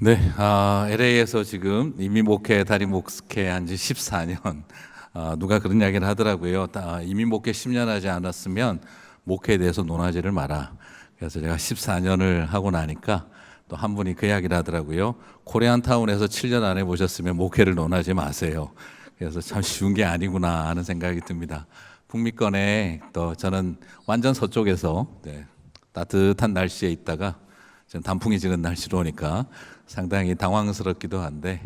네, LA에서 지금 이민 목회, 다리 목회 한 지 14년. 누가 그런 이야기를 하더라고요. 이민 목회 10년 하지 않았으면 목회에 대해서 논하지를 마라. 그래서 제가 14년을 하고 나니까 또 한 분이 그 이야기를 하더라고요. 코리안타운에서 7년 안에 모셨으면 목회를 논하지 마세요. 그래서 참 쉬운 게 아니구나 하는 생각이 듭니다. 북미권에 또 저는 완전 서쪽에서 따뜻한 날씨에 있다가 지금 단풍이 지는 날씨로 오니까 상당히 당황스럽기도 한데,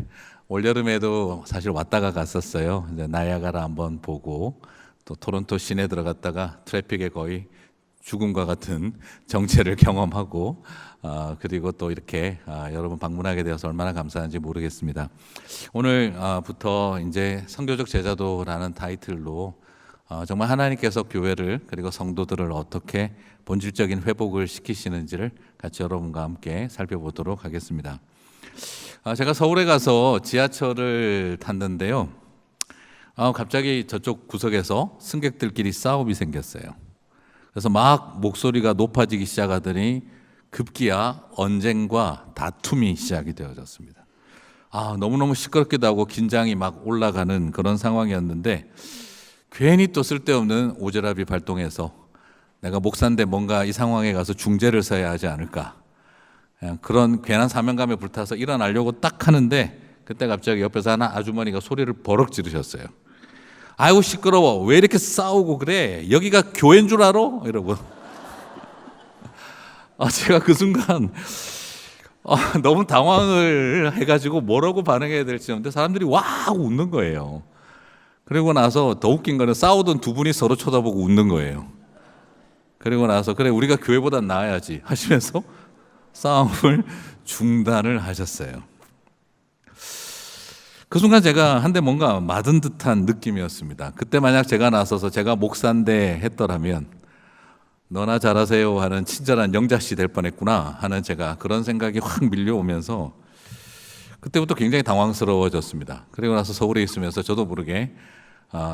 올여름에도 사실 왔다가 갔었어요. 이제 나이아가라 한번 보고 또 토론토 시내 들어갔다가 트래픽에 거의 죽음과 같은 정체를 경험하고, 그리고 또 이렇게 여러분 방문하게 되어서 얼마나 감사한지 모르겠습니다. 오늘부터 이제 선교적 제자도라는 타이틀로 정말 하나님께서 교회를 그리고 성도들을 어떻게 본질적인 회복을 시키시는지를 같이 여러분과 함께 살펴보도록 하겠습니다. 제가 서울에 가서 지하철을 탔는데요. 갑자기 저쪽 구석에서 승객들끼리 싸움이 생겼어요. 그래서 막 목소리가 높아지기 시작하더니 급기야 언쟁과 다툼이 시작이 되어졌습니다. 너무너무 시끄럽기도 하고 긴장이 막 올라가는 그런 상황이었는데, 괜히 또 쓸데없는 오지랖이 발동해서 내가 목사인데 뭔가 이 상황에 가서 중재를 서야 하지 않을까, 그런 괜한 사명감에 불타서 일어나려고 딱 하는데, 그때 갑자기 옆에서 하나 아주머니가 소리를 버럭 지르셨어요. 아이고 시끄러워, 왜 이렇게 싸우고 그래, 여기가 교회인 줄 알아? 이러고. 제가 그 순간 너무 당황을 해가지고 뭐라고 반응해야 될지 모르는데 사람들이 와 하고 웃는 거예요. 그리고 나서 더 웃긴 거는 싸우던 두 분이 서로 쳐다보고 웃는 거예요. 그리고 나서 그래 우리가 교회보단 나아야지 하시면서 싸움을 중단을 하셨어요. 그 순간 제가 한데 뭔가 맞은 듯한 느낌이었습니다. 그때 만약 제가 나서서 제가 목사인데 했더라면 너나 잘하세요 하는 친절한 영자씨 될 뻔했구나 하는 제가 그런 생각이 확 밀려오면서 그때부터 굉장히 당황스러워졌습니다. 그리고 나서 서울에 있으면서 저도 모르게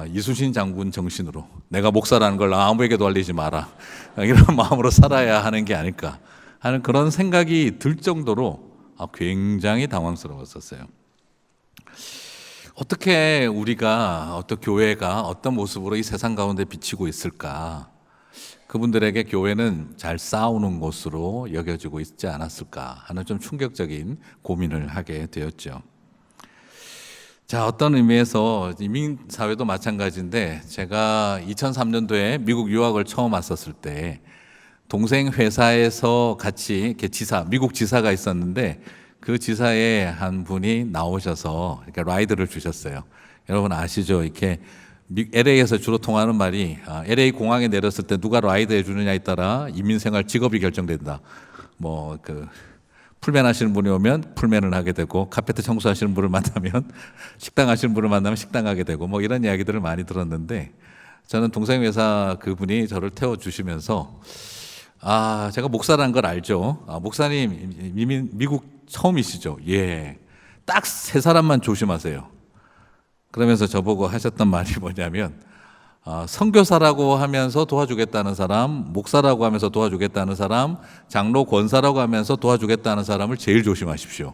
이순신 장군 정신으로 내가 목사라는 걸 아무에게도 알리지 마라, 이런 마음으로 살아야 하는 게 아닐까 하는 그런 생각이 들 정도로 굉장히 당황스러웠었어요. 어떻게 우리가, 어떤 교회가 어떤 모습으로 이 세상 가운데 비치고 있을까? 그분들에게 교회는 잘 싸우는 곳으로 여겨지고 있지 않았을까 하는 좀 충격적인 고민을 하게 되었죠. 자, 어떤 의미에서 이민 사회도 마찬가지인데, 제가 2003년도에 미국 유학을 처음 왔었을 때 동생 회사에서 같이 이렇게 미국 지사가 있었는데, 그 지사의 한 분이 나오셔서 이렇게 라이드를 주셨어요. 여러분 아시죠? 이렇게 LA에서 주로 통하는 말이 LA 공항에 내렸을 때 누가 라이드 해주느냐에 따라 이민생활 직업이 결정된다. 풀맨 하시는 분이 오면 풀맨을 하게 되고, 카페트 청소하시는 분을 만나면 식당 하시는 분을 만나면 식당 하게 되고, 이런 이야기들을 많이 들었는데, 저는 동생 회사 그분이 저를 태워주시면서 제가 목사라는 걸 알죠. 목사님 미국 처음이시죠? 예. 딱 세 사람만 조심하세요. 그러면서 저보고 하셨던 말이 뭐냐면, 선교사라고 하면서 도와주겠다는 사람, 목사라고 하면서 도와주겠다는 사람, 장로 권사라고 하면서 도와주겠다는 사람을 제일 조심하십시오.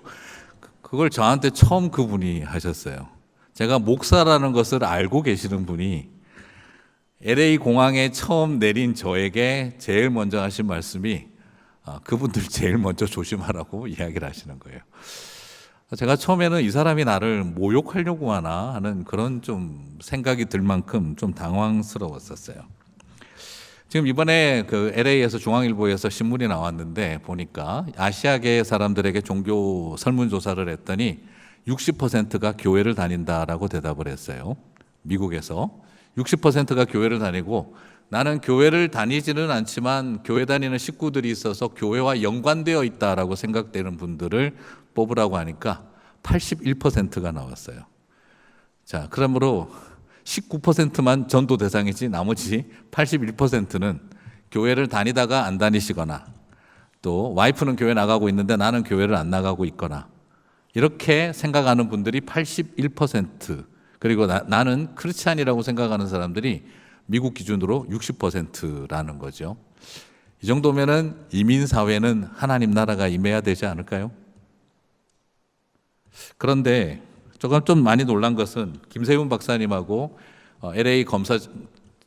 그걸 저한테 처음 그분이 하셨어요. 제가 목사라는 것을 알고 계시는 분이 LA 공항에 처음 내린 저에게 제일 먼저 하신 말씀이 그분들 제일 먼저 조심하라고 이야기를 하시는 거예요. 제가 처음에는 이 사람이 나를 모욕하려고 하나 하는 그런 좀 생각이 들 만큼 좀 당황스러웠었어요. 지금 이번에 그 LA에서 중앙일보에서 신문이 나왔는데, 보니까 아시아계 사람들에게 종교 설문조사를 했더니 60%가 교회를 다닌다라고 대답을 했어요. 미국에서 60%가 교회를 다니고, 나는 교회를 다니지는 않지만 교회 다니는 식구들이 있어서 교회와 연관되어 있다라고 생각되는 분들을 뽑으라고 하니까 81%가 나왔어요. 자, 그러므로 19%만 전도 대상이지 나머지 81%는 교회를 다니다가 안 다니시거나, 또 와이프는 교회 나가고 있는데 나는 교회를 안 나가고 있거나, 이렇게 생각하는 분들이 81%, 그리고 나는 크리스찬이라고 생각하는 사람들이 미국 기준으로 60%라는 거죠. 이 정도면은 이민 사회는 하나님 나라가 임해야 되지 않을까요? 그런데 조금 좀 많이 놀란 것은 김세훈 박사님하고 LA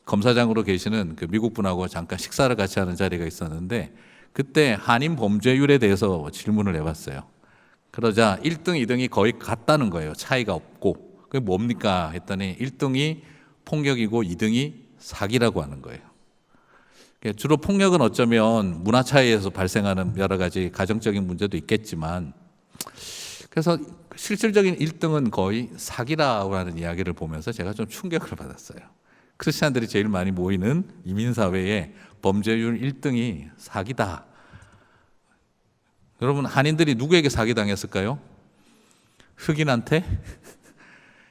검사장으로 계시는 그 미국 분하고 잠깐 식사를 같이 하는 자리가 있었는데 그때 한인 범죄율에 대해서 질문을 해봤어요. 그러자 1등, 2등이 거의 같다는 거예요. 차이가 없고. 그게 뭡니까? 했더니 1등이 폭력이고 2등이 사기라고 하는 거예요. 주로 폭력은 어쩌면 문화 차이에서 발생하는 여러 가지 가정적인 문제도 있겠지만, 그래서 실질적인 1등은 거의 사기라고 하는 이야기를 보면서 제가 좀 충격을 받았어요. 크리스찬들이 제일 많이 모이는 이민사회에 범죄율 1등이 사기다. 여러분, 한인들이 누구에게 사기당했을까요? 흑인한테?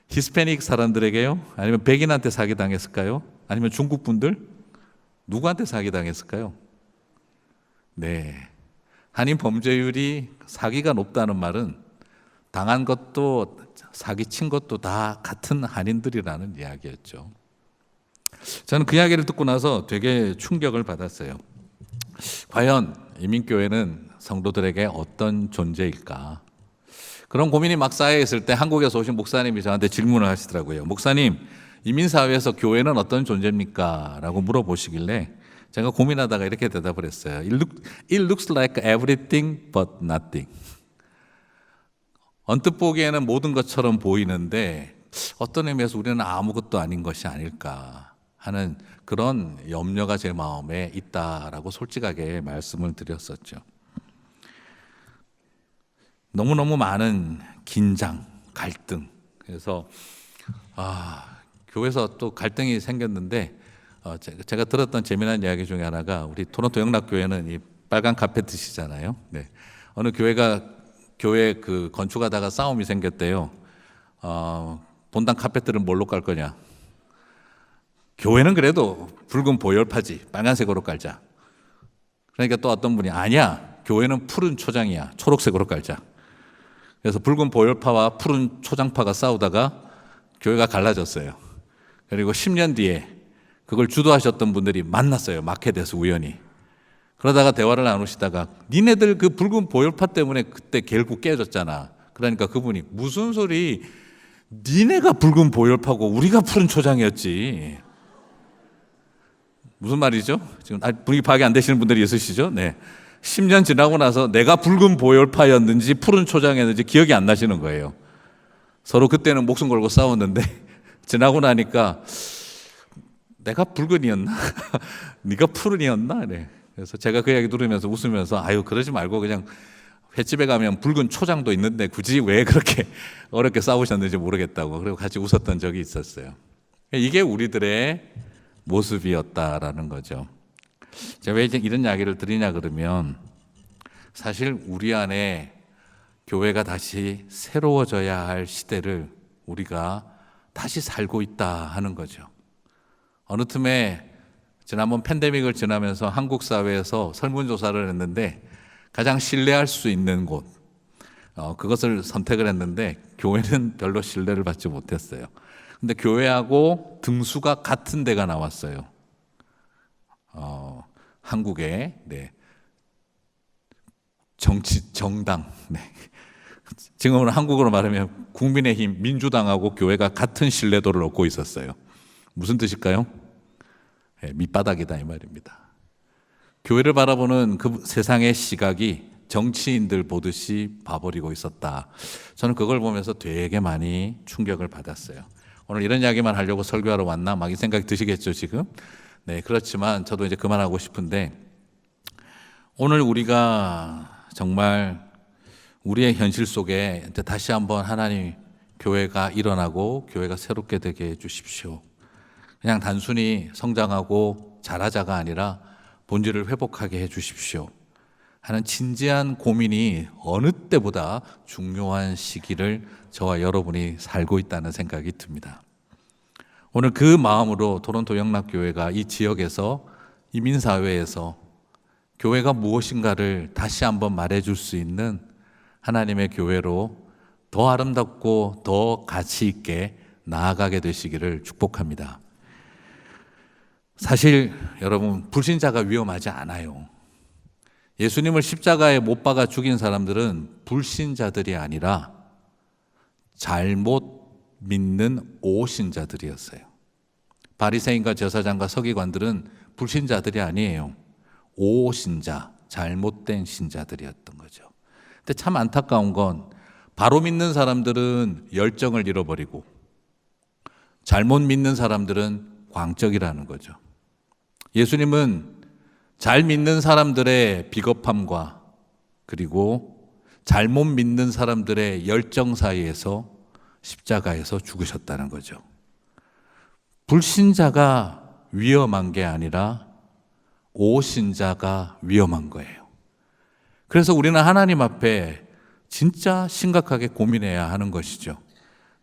히스패닉 사람들에게요? 아니면 백인한테 사기당했을까요? 아니면 중국 분들? 누구한테 사기당했을까요? 네. 한인 범죄율이 사기가 높다는 말은 당한 것도 사기친 것도 다 같은 한인들이라는 이야기였죠. 저는 그 이야기를 듣고 나서 되게 충격을 받았어요. 과연 이민교회는 성도들에게 어떤 존재일까? 그런 고민이 막 쌓여 있을 때 한국에서 오신 목사님이 저한테 질문을 하시더라고요. 목사님, 이민사회에서 교회는 어떤 존재입니까? 라고 물어보시길래 제가 고민하다가 이렇게 대답을 했어요. It looks like everything but nothing. 언뜻 보기에는 모든 것처럼 보이는데 어떤 의미에서 우리는 아무것도 아닌 것이 아닐까 하는 그런 염려가 제 마음에 있다라고 솔직하게 말씀을 드렸었죠. 너무너무 많은 긴장, 갈등. 그래서 교회에서 또 갈등이 생겼는데 제가 들었던 재미난 이야기 중에 하나가 우리 토론토 영락교회는 이 빨간 카페트시잖아요. 네. 어느 교회 그 건축하다가 싸움이 생겼대요. 본당 카페트를 뭘로 깔 거냐? 교회는 그래도 붉은 보혈파지 빨간색으로 깔자. 그러니까 또 어떤 분이 아니야, 교회는 푸른 초장이야, 초록색으로 깔자. 그래서 붉은 보혈파와 푸른 초장파가 싸우다가 교회가 갈라졌어요. 그리고 10년 뒤에 그걸 주도하셨던 분들이 만났어요. 마켓에서 우연히. 그러다가 대화를 나누시다가 니네들 그 붉은 보혈파 때문에 그때 결국 깨졌잖아. 그러니까 그분이 무슨 소리, 니네가 붉은 보혈파고 우리가 푸른 초장이었지. 무슨 말이죠? 지금 분위기 파악이 안 되시는 분들이 있으시죠? 네. 10년 지나고 나서 내가 붉은 보혈파였는지 푸른 초장이었는지 기억이 안 나시는 거예요. 서로 그때는 목숨 걸고 싸웠는데 지나고 나니까 내가 붉은이었나? 네가 푸른이었나? 네. 그래서 제가 그 이야기 들으면서 웃으면서 아유 그러지 말고 그냥 횟집에 가면 붉은 초장도 있는데 굳이 왜 그렇게 어렵게 싸우셨는지 모르겠다고 그리고 같이 웃었던 적이 있었어요. 이게 우리들의 모습이었다라는 거죠. 제가 왜 이런 이야기를 드리냐 그러면 사실 우리 안에 교회가 다시 새로워져야 할 시대를 우리가 다시 살고 있다 하는 거죠. 어느 틈에 지난번 팬데믹을 지나면서 한국 사회에서 설문조사를 했는데 가장 신뢰할 수 있는 곳 그것을 선택을 했는데 교회는 별로 신뢰를 받지 못했어요. 근데 교회하고 등수가 같은 데가 나왔어요. 한국의 정당. 지금은 한국어로 말하면 국민의힘, 민주당하고 교회가 같은 신뢰도를 얻고 있었어요. 무슨 뜻일까요? 밑바닥이다 이 말입니다. 교회를 바라보는 그 세상의 시각이 정치인들 보듯이 봐버리고 있었다. 저는 그걸 보면서 되게 많이 충격을 받았어요. 오늘 이런 이야기만 하려고 설교하러 왔나 막 이 생각이 드시겠죠 지금? 네, 그렇지만 저도 이제 그만하고 싶은데 오늘 우리가 정말 우리의 현실 속에 이제 다시 한번 하나님 교회가 일어나고 교회가 새롭게 되게 해 주십시오. 그냥 단순히 성장하고 잘하자가 아니라 본질을 회복하게 해 주십시오 하는 진지한 고민이 어느 때보다 중요한 시기를 저와 여러분이 살고 있다는 생각이 듭니다. 오늘 그 마음으로 토론토 영락교회가 이 지역에서 이민사회에서 교회가 무엇인가를 다시 한번 말해줄 수 있는 하나님의 교회로 더 아름답고 더 가치 있게 나아가게 되시기를 축복합니다. 사실 여러분 불신자가 위험하지 않아요. 예수님을 십자가에 못 박아 죽인 사람들은 불신자들이 아니라 잘못 믿는 오신자들이었어요. 바리새인과 제사장과 서기관들은 불신자들이 아니에요. 오신자, 잘못된 신자들이었던 거죠. 근데 참 안타까운 건 바로 믿는 사람들은 열정을 잃어버리고 잘못 믿는 사람들은 광적이라는 거죠. 예수님은 잘 믿는 사람들의 비겁함과 그리고 잘못 믿는 사람들의 열정 사이에서 십자가에서 죽으셨다는 거죠. 불신자가 위험한 게 아니라 오신자가 위험한 거예요. 그래서 우리는 하나님 앞에 진짜 심각하게 고민해야 하는 것이죠.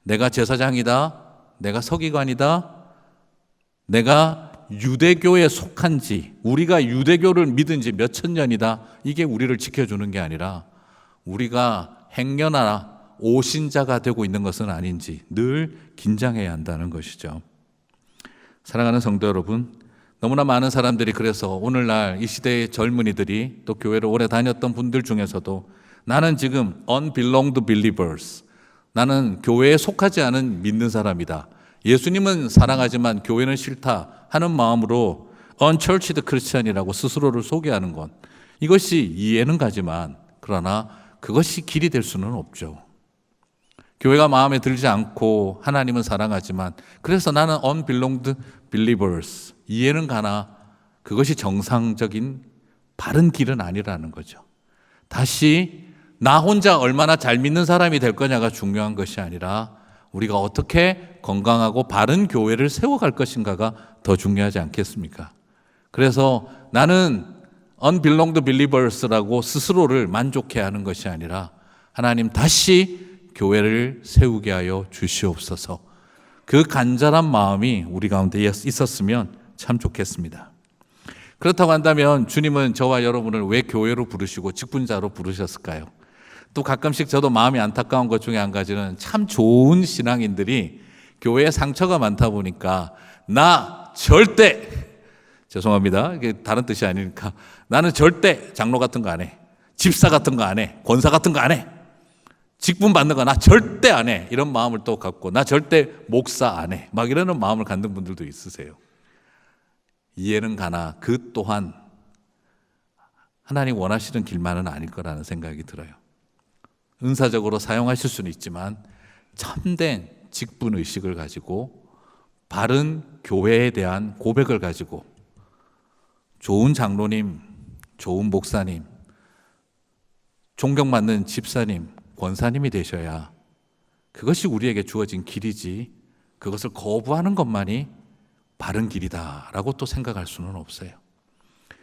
내가 제사장이다, 내가 서기관이다, 내가 유대교에 속한지, 우리가 유대교를 믿은 지 몇천 년이다, 이게 우리를 지켜주는 게 아니라 우리가 행여나 오신자가 되고 있는 것은 아닌지 늘 긴장해야 한다는 것이죠. 사랑하는 성도 여러분, 너무나 많은 사람들이 그래서 오늘날 이 시대의 젊은이들이 또 교회를 오래 다녔던 분들 중에서도 나는 지금 unbelonged believers, 나는 교회에 속하지 않은 믿는 사람이다, 예수님은 사랑하지만 교회는 싫다 하는 마음으로 unchurched Christian이라고 스스로를 소개하는 것, 이것이 이해는 가지만 그러나 그것이 길이 될 수는 없죠. 교회가 마음에 들지 않고 하나님은 사랑하지만 그래서 나는 unbelonged believers, 이해는 가나 그것이 정상적인 바른 길은 아니라는 거죠. 다시 나 혼자 얼마나 잘 믿는 사람이 될 거냐가 중요한 것이 아니라 우리가 어떻게 건강하고 바른 교회를 세워갈 것인가가 더 중요하지 않겠습니까? 그래서 나는 unbelonged believers라고 스스로를 만족해 하는 것이 아니라 하나님 다시 교회를 세우게 하여 주시옵소서, 그 간절한 마음이 우리 가운데 있었으면 참 좋겠습니다. 그렇다고 한다면 주님은 저와 여러분을 왜 교회로 부르시고 직분자로 부르셨을까요? 또 가끔씩 저도 마음이 안타까운 것 중에 한 가지는 참 좋은 신앙인들이 교회에 상처가 많다 보니까 나 절대, 죄송합니다, 이게 다른 뜻이 아니니까, 나는 절대 장로 같은 거 안 해, 집사 같은 거 안 해, 권사 같은 거 안 해, 직분 받는 거 나 절대 안 해, 이런 마음을 또 갖고 나 절대 목사 안 해, 막 이러는 마음을 갖는 분들도 있으세요. 이해는 가나 그 또한 하나님 원하시는 길만은 아닐 거라는 생각이 들어요. 은사적으로 사용하실 수는 있지만 참된 직분 의식을 가지고 바른 교회에 대한 고백을 가지고 좋은 장로님, 좋은 목사님, 존경받는 집사님, 권사님이 되셔야 그것이 우리에게 주어진 길이지, 그것을 거부하는 것만이 바른 길이다라고 또 생각할 수는 없어요.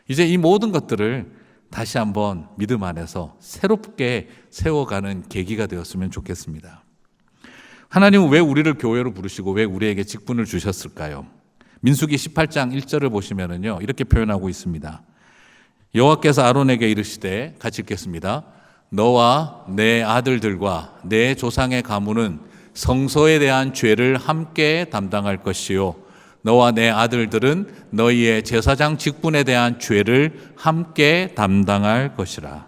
이제 이 모든 것들을 다시 한번 믿음 안에서 새롭게 세워가는 계기가 되었으면 좋겠습니다. 하나님은 왜 우리를 교회로 부르시고 왜 우리에게 직분을 주셨을까요? 민수기 18장 1절을 보시면은요, 이렇게 표현하고 있습니다. 여호와께서 아론에게 이르시되, 같이 읽겠습니다. 너와 내 아들들과 내 조상의 가문은 성소에 대한 죄를 함께 담당할 것이요, 너와 내 아들들은 너희의 제사장 직분에 대한 죄를 함께 담당할 것이라.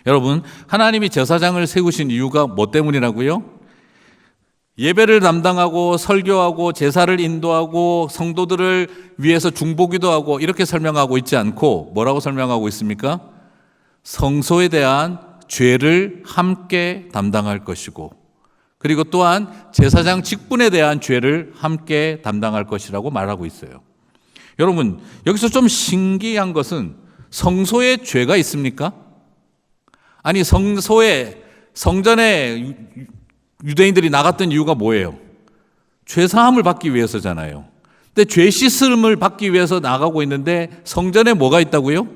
여러분, 하나님이 제사장을 세우신 이유가 뭐 때문이라고요? 예배를 담당하고 설교하고 제사를 인도하고 성도들을 위해서 중보기도 하고 이렇게 설명하고 있지 않고 뭐라고 설명하고 있습니까? 성소에 대한 죄를 함께 담당할 것이고, 그리고 또한 제사장 직분에 대한 죄를 함께 담당할 것이라고 말하고 있어요. 여러분, 여기서 좀 신기한 것은 성소에 죄가 있습니까? 아니, 성전에 유대인들이 나갔던 이유가 뭐예요? 죄 사함을 받기 위해서잖아요. 근데 죄 씻음을 받기 위해서 나가고 있는데 성전에 뭐가 있다고요?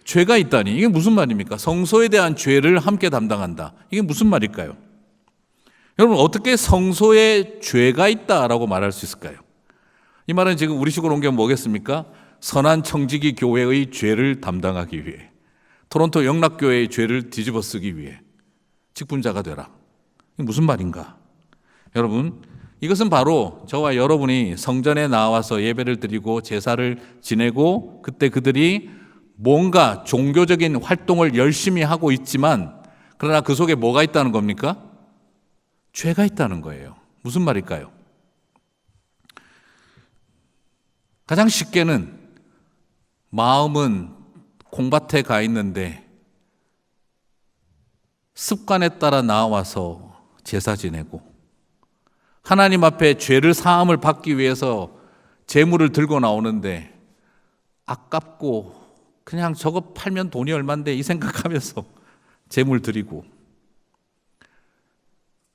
죄가 있다니, 이게 무슨 말입니까? 성소에 대한 죄를 함께 담당한다, 이게 무슨 말일까요? 여러분, 어떻게 성소에 죄가 있다라고 말할 수 있을까요? 이 말은 지금 우리식으로 옮기면 뭐겠습니까? 선한 청지기 교회의 죄를 담당하기 위해, 토론토 영락교회의 죄를 뒤집어 쓰기 위해 직분자가 되라, 이게 무슨 말인가? 여러분, 이것은 바로 저와 여러분이 성전에 나와서 예배를 드리고 제사를 지내고 그때 그들이 뭔가 종교적인 활동을 열심히 하고 있지만 그러나 그 속에 뭐가 있다는 겁니까? 죄가 있다는 거예요. 무슨 말일까요? 가장 쉽게는 마음은 콩밭에 가 있는데 습관에 따라 나와서 제사 지내고, 하나님 앞에 죄를 사함을 받기 위해서 제물을 들고 나오는데 아깝고 그냥 저거 팔면 돈이 얼만데 이 생각하면서 제물 드리고,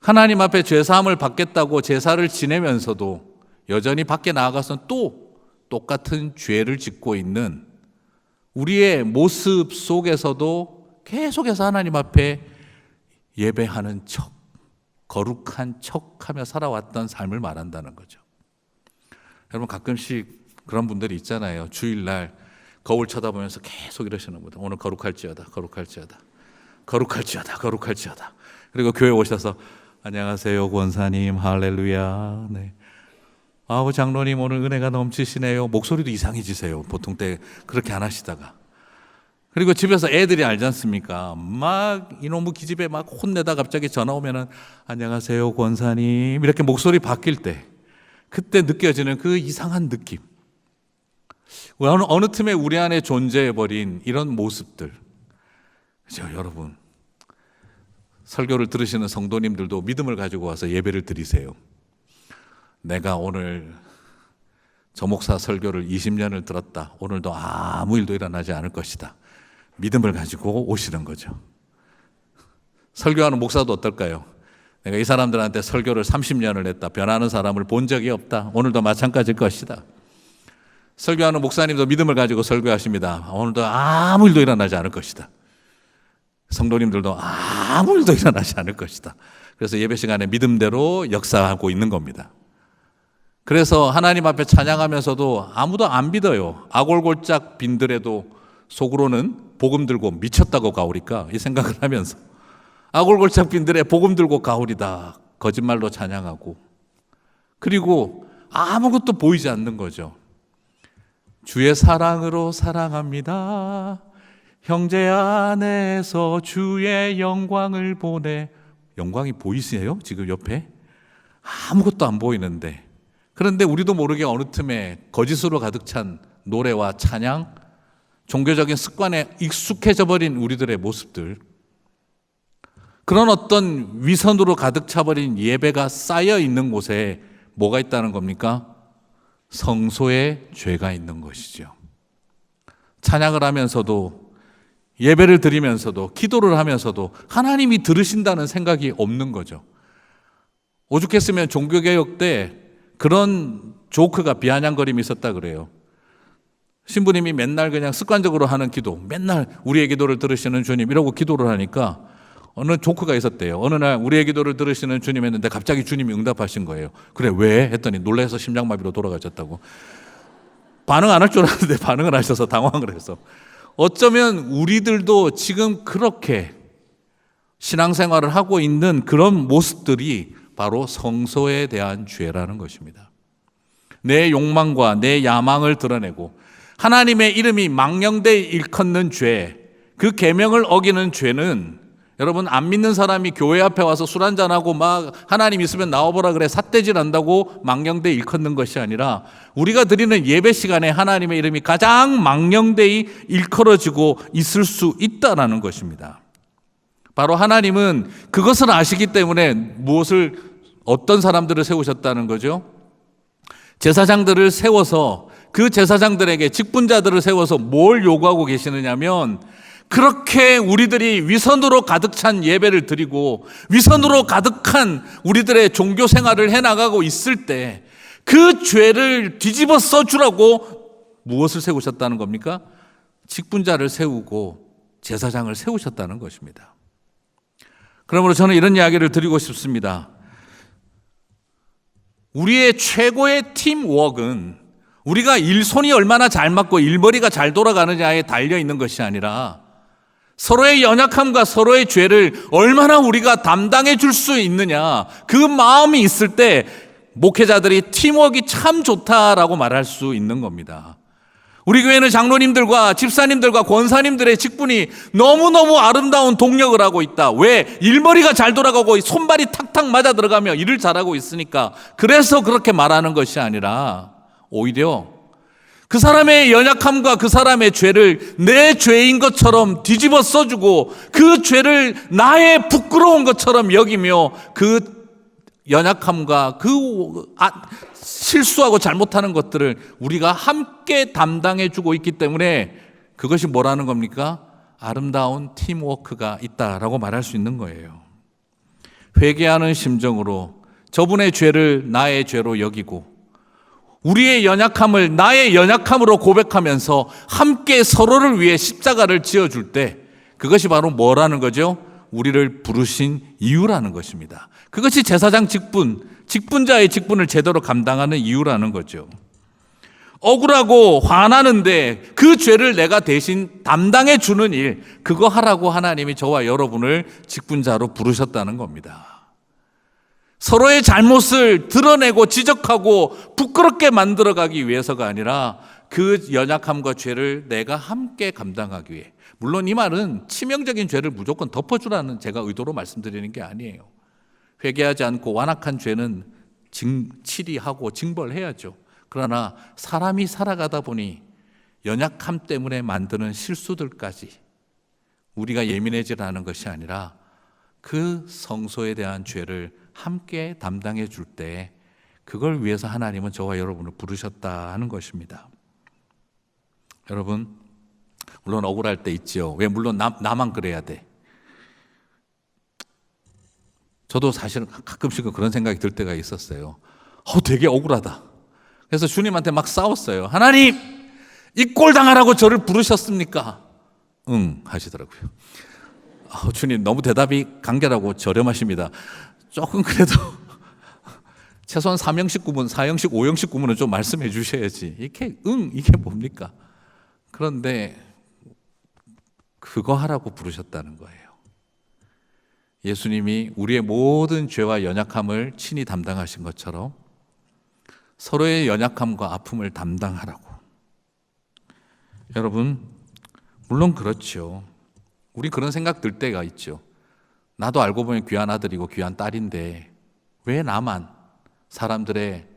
하나님 앞에 죄 사함을 받겠다고 제사를 지내면서도 여전히 밖에 나아가서는 또 똑같은 죄를 짓고 있는 우리의 모습 속에서도 계속해서 하나님 앞에 예배하는 척, 거룩한 척하며 살아왔던 삶을 말한다는 거죠. 여러분, 가끔씩 그런 분들이 있잖아요. 주일날 거울 쳐다보면서 계속 이러시는 분들, 오늘 거룩할지어다, 거룩할지어다, 거룩할지어다, 거룩할지어다. 그리고 교회 오셔서 안녕하세요 권사님, 할렐루야, 네. 아우 장로님 오늘 은혜가 넘치시네요. 목소리도 이상해지세요. 보통 때 그렇게 안 하시다가. 그리고 집에서 애들이 알지 않습니까? 막 이놈의 기집애 막 혼내다 갑자기 전화 오면은 안녕하세요 권사님 이렇게 목소리 바뀔 때, 그때 느껴지는 그 이상한 느낌, 어느 틈에 우리 안에 존재해버린 이런 모습들. 그죠 여러분? 설교를 들으시는 성도님들도 믿음을 가지고 와서 예배를 드리세요. 내가 오늘 저 목사 설교를 20년을 들었다. 오늘도 아무 일도 일어나지 않을 것이다. 믿음을 가지고 오시는 거죠. 설교하는 목사도 어떨까요? 내가 이 사람들한테 설교를 30년을 했다. 변하는 사람을 본 적이 없다. 오늘도 마찬가지일 것이다. 설교하는 목사님도 믿음을 가지고 설교하십니다. 오늘도 아무 일도 일어나지 않을 것이다. 성도님들도 아무 일도 일어나지 않을 것이다. 그래서 예배 시간에 믿음대로 역사하고 있는 겁니다. 그래서 하나님 앞에 찬양하면서도 아무도 안 믿어요. 아골골짝 빈들에도 속으로는 복음 들고 미쳤다고 가오리까 이 생각을 하면서 아골골짝 빈들에 복음 들고 가오리다 거짓말로 찬양하고, 그리고 아무것도 보이지 않는 거죠. 주의 사랑으로 사랑합니다. 형제 안에서 주의 영광을 보내. 영광이 보이세요? 지금 옆에? 아무것도 안 보이는데, 그런데 우리도 모르게 어느 틈에 거짓으로 가득 찬 노래와 찬양, 종교적인 습관에 익숙해져 버린 우리들의 모습들, 그런 어떤 위선으로 가득 차버린 예배가 쌓여 있는 곳에 뭐가 있다는 겁니까? 성소에 죄가 있는 것이죠. 찬양을 하면서도, 예배를 드리면서도, 기도를 하면서도 하나님이 들으신다는 생각이 없는 거죠. 오죽했으면 종교개혁 때 그런 조크가, 비아냥거림이 있었다 그래요. 신부님이 맨날 그냥 습관적으로 하는 기도, 맨날 우리의 기도를 들으시는 주님 이러고 기도를 하니까 어느 조크가 있었대요. 어느 날 우리의 기도를 들으시는 주님 했는데 갑자기 주님이 응답하신 거예요. 그래 왜? 했더니 놀라서 심장마비로 돌아가셨다고. 반응 안 할 줄 알았는데 반응을 하셔서 당황을 해서. 어쩌면 우리들도 지금 그렇게 신앙생활을 하고 있는 그런 모습들이 바로 성소에 대한 죄라는 것입니다. 내 욕망과 내 야망을 드러내고 하나님의 이름이 망령되이 일컫는 죄, 그 계명을 어기는 죄는 여러분, 안 믿는 사람이 교회 앞에 와서 술 한잔하고 막 하나님 있으면 나와보라 그래 삿대질 한다고 망령되이 일컫는 것이 아니라, 우리가 드리는 예배 시간에 하나님의 이름이 가장 망령되이 일컬어지고 있을 수 있다는 것입니다. 바로 하나님은 그것을 아시기 때문에 무엇을, 어떤 사람들을 세우셨다는 거죠? 제사장들을 세워서, 그 제사장들에게 직분자들을 세워서 뭘 요구하고 계시느냐면, 그렇게 우리들이 위선으로 가득 찬 예배를 드리고 위선으로 가득한 우리들의 종교 생활을 해나가고 있을 때 그 죄를 뒤집어 써주라고 무엇을 세우셨다는 겁니까? 직분자를 세우고 제사장을 세우셨다는 것입니다. 그러므로 저는 이런 이야기를 드리고 싶습니다. 우리의 최고의 팀워크는 우리가 일손이 얼마나 잘 맞고 일머리가 잘 돌아가느냐에 달려 있는 것이 아니라, 서로의 연약함과 서로의 죄를 얼마나 우리가 담당해 줄 수 있느냐, 그 마음이 있을 때 목회자들이 팀워크가 참 좋다라고 말할 수 있는 겁니다. 우리 교회는 장로님들과 집사님들과 권사님들의 직분이 너무너무 아름다운 동력을 하고 있다. 왜? 일머리가 잘 돌아가고 손발이 탁탁 맞아 들어가며 일을 잘하고 있으니까. 그래서 그렇게 말하는 것이 아니라 오히려 그 사람의 연약함과 그 사람의 죄를 내 죄인 것처럼 뒤집어 써주고 그 죄를 나의 부끄러운 것처럼 여기며 그 연약함과 그 실수하고 잘못하는 것들을 우리가 함께 담당해주고 있기 때문에 그것이 뭐라는 겁니까? 아름다운 팀워크가 있다라고 말할 수 있는 거예요. 회개하는 심정으로 저분의 죄를 나의 죄로 여기고 우리의 연약함을 나의 연약함으로 고백하면서 함께 서로를 위해 십자가를 지어줄 때 그것이 바로 뭐라는 거죠? 우리를 부르신 이유라는 것입니다. 그것이 제사장 직분, 직분자의 직분을 제대로 감당하는 이유라는 거죠. 억울하고 화나는데 그 죄를 내가 대신 담당해 주는 일, 그거 하라고 하나님이 저와 여러분을 직분자로 부르셨다는 겁니다. 서로의 잘못을 드러내고 지적하고 부끄럽게 만들어가기 위해서가 아니라 그 연약함과 죄를 내가 함께 감당하기 위해. 물론 이 말은 치명적인 죄를 무조건 덮어주라는 제가 의도로 말씀드리는 게 아니에요. 회개하지 않고 완악한 죄는 치리하고 징벌해야죠. 그러나 사람이 살아가다 보니 연약함 때문에 만드는 실수들까지 우리가 예민해지라는 것이 아니라 그 성소에 대한 죄를 함께 담당해 줄 때 그걸 위해서 하나님은 저와 여러분을 부르셨다 하는 것입니다. 여러분, 물론 억울할 때 있죠. 왜 물론 나만 그래야 돼. 저도 사실 가끔씩은 그런 생각이 들 때가 있었어요. 되게 억울하다. 그래서 주님한테 막 싸웠어요. 하나님, 이 꼴 당하라고 저를 부르셨습니까? 응 하시더라고요. 주님 너무 대답이 간결하고 저렴하십니다. 조금 그래도 최소한 3형식 구문, 4형식, 5형식 구문은 좀 말씀해 주셔야지. 이게 이게 뭡니까? 그런데 그거 하라고 부르셨다는 거예요. 예수님이 우리의 모든 죄와 연약함을 친히 담당하신 것처럼 서로의 연약함과 아픔을 담당하라고. 여러분, 물론 그렇죠. 우리 그런 생각 들 때가 있죠. 나도 알고 보니 귀한 아들이고 귀한 딸인데 왜 나만 사람들의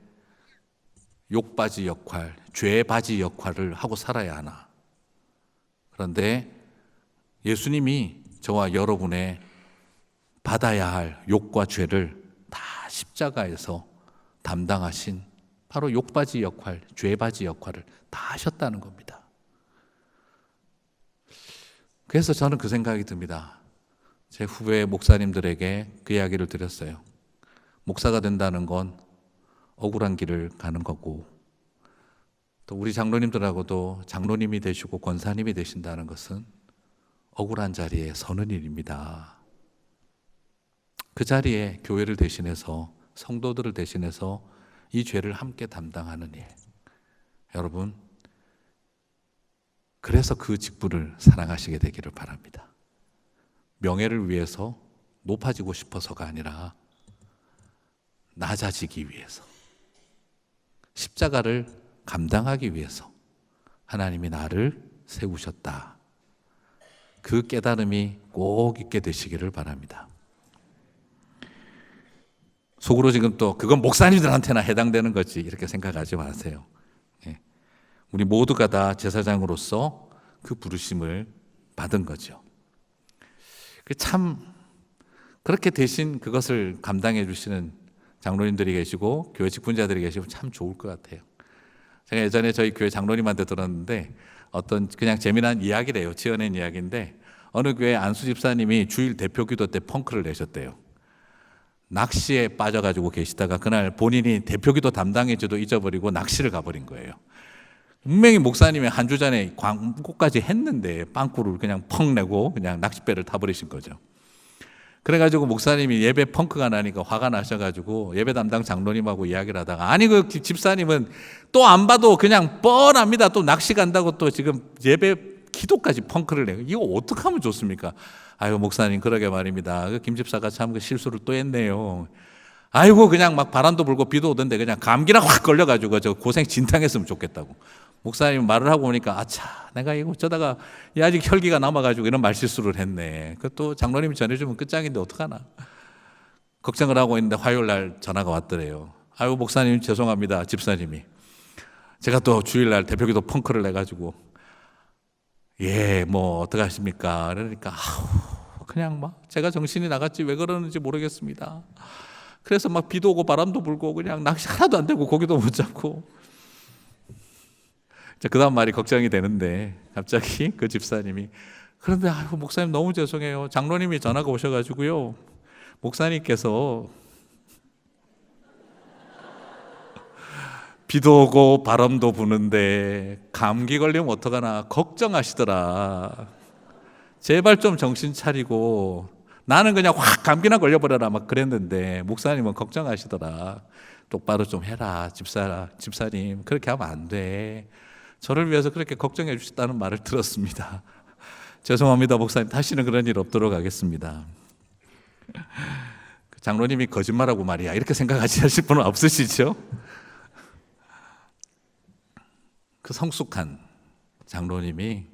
욕바지 역할, 죄바지 역할을 하고 살아야 하나. 그런데 예수님이 저와 여러분의 받아야 할 욕과 죄를 다 십자가에서 담당하신 바로 욕바지 역할, 죄바지 역할을 다 하셨다는 겁니다. 그래서 저는 그 생각이 듭니다. 제 후배 목사님들에게 그 이야기를 드렸어요. 목사가 된다는 건 억울한 길을 가는 거고, 또 우리 장로님들하고도 장로님이 되시고 권사님이 되신다는 것은 억울한 자리에 서는 일입니다. 그 자리에 교회를 대신해서, 성도들을 대신해서 이 죄를 함께 담당하는 일. 여러분, 그래서 그 직분을 사랑하시게 되기를 바랍니다. 명예를 위해서 높아지고 싶어서가 아니라 낮아지기 위해서, 십자가를 감당하기 위해서 하나님이 나를 세우셨다. 그 깨달음이 꼭 있게 되시기를 바랍니다. 속으로 지금 또 그건 목사님들한테나 해당되는 거지 이렇게 생각하지 마세요. 우리 모두가 다 제사장으로서 그 부르심을 받은 거죠. 참 그렇게 대신 그것을 감당해 주시는 장로님들이 계시고 교회 직분자들이 계시면 참 좋을 것 같아요. 제가 예전에 저희 교회 장로님한테 들었는데 어떤 그냥 재미난 이야기래요. 지어낸 이야기인데 어느 교회 안수 집사님이 주일 대표 기도 때 펑크를 내셨대요. 낚시에 빠져가지고 계시다가 그날 본인이 대표 기도 담당인지도 잊어버리고 낚시를 가버린 거예요. 분명히 목사님이 한 주 전에 광고까지 했는데 빵꾸를 그냥 펑 내고 그냥 낚싯배를 타버리신 거죠. 그래가지고 목사님이 예배 펑크가 나니까 화가 나셔가지고 예배 담당 장로님하고 이야기를 하다가 아니 그 집사님은 또 안 봐도 그냥 뻔합니다. 또 낚시 간다고 또 지금 예배 기도까지 펑크를 내고 이거 어떻게 하면 좋습니까? 아이고 목사님 그러게 말입니다. 그 김 집사가 참 그 실수를 또 했네요. 아이고 그냥 막 바람도 불고 비도 오던데 그냥 감기나 확 걸려가지고 저 고생 진탕했으면 좋겠다고 목사님 말을 하고 오니까 아차, 내가 이거 어쩌다가 아직 혈기가 남아가지고 이런 말실수를 했네. 그것도 장로님이 전해주면 끝장인데 어떡하나. 걱정을 하고 있는데 화요일 날 전화가 왔더래요. 아유, 목사님 죄송합니다. 집사님이. 제가 또 주일날 대표기도 펑크를 내가지고 뭐 어떡하십니까? 그러니까 그냥 막 제가 정신이 나갔지 왜 그러는지 모르겠습니다. 그래서 막 비도 오고 바람도 불고 그냥 낚시 하나도 안 되고 고기도 못 잡고. 그 다음 말이 걱정이 되는데 갑자기 그 집사님이 그런데 아이고 목사님 너무 죄송해요. 장로님이 전화가 오셔가지고요. 목사님께서 비도 오고 바람도 부는데 감기 걸리면 어떡하나 걱정하시더라. 제발 좀 정신 차리고 나는 그냥 확 감기나 걸려버려라 막 그랬는데 목사님은 걱정하시더라. 똑바로 좀 해라 집사님 그렇게 하면 안 돼. 저를 위해서 그렇게 걱정해 주셨다는 말을 들었습니다. 죄송합니다 목사님, 다시는 그런 일 없도록 하겠습니다. 장로님이 거짓말하고 말이야 이렇게 생각하실 분은 없으시죠? 그 성숙한 장로님이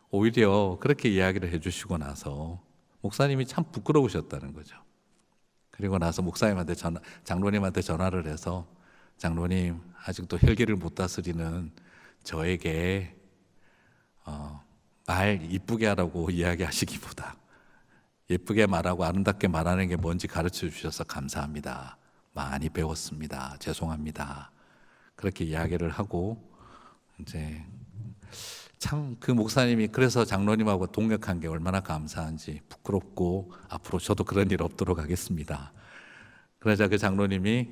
오히려 그렇게 이야기를 해주시고 나서 목사님이 참 부끄러우셨다는 거죠. 그리고 나서 장로님한테 전화를 해서 장로님 아직도 혈기를 못 다스리는 저에게 말 이쁘게 하라고 이야기하시기보다 예쁘게 말하고 아름답게 말하는 게 뭔지 가르쳐 주셔서 감사합니다. 많이 배웠습니다. 죄송합니다. 그렇게 이야기를 하고 이제 참 그 목사님이 그래서 장로님하고 동역한 게 얼마나 감사한지 부끄럽고 앞으로 저도 그런 일 없도록 하겠습니다. 그러자 그 장로님이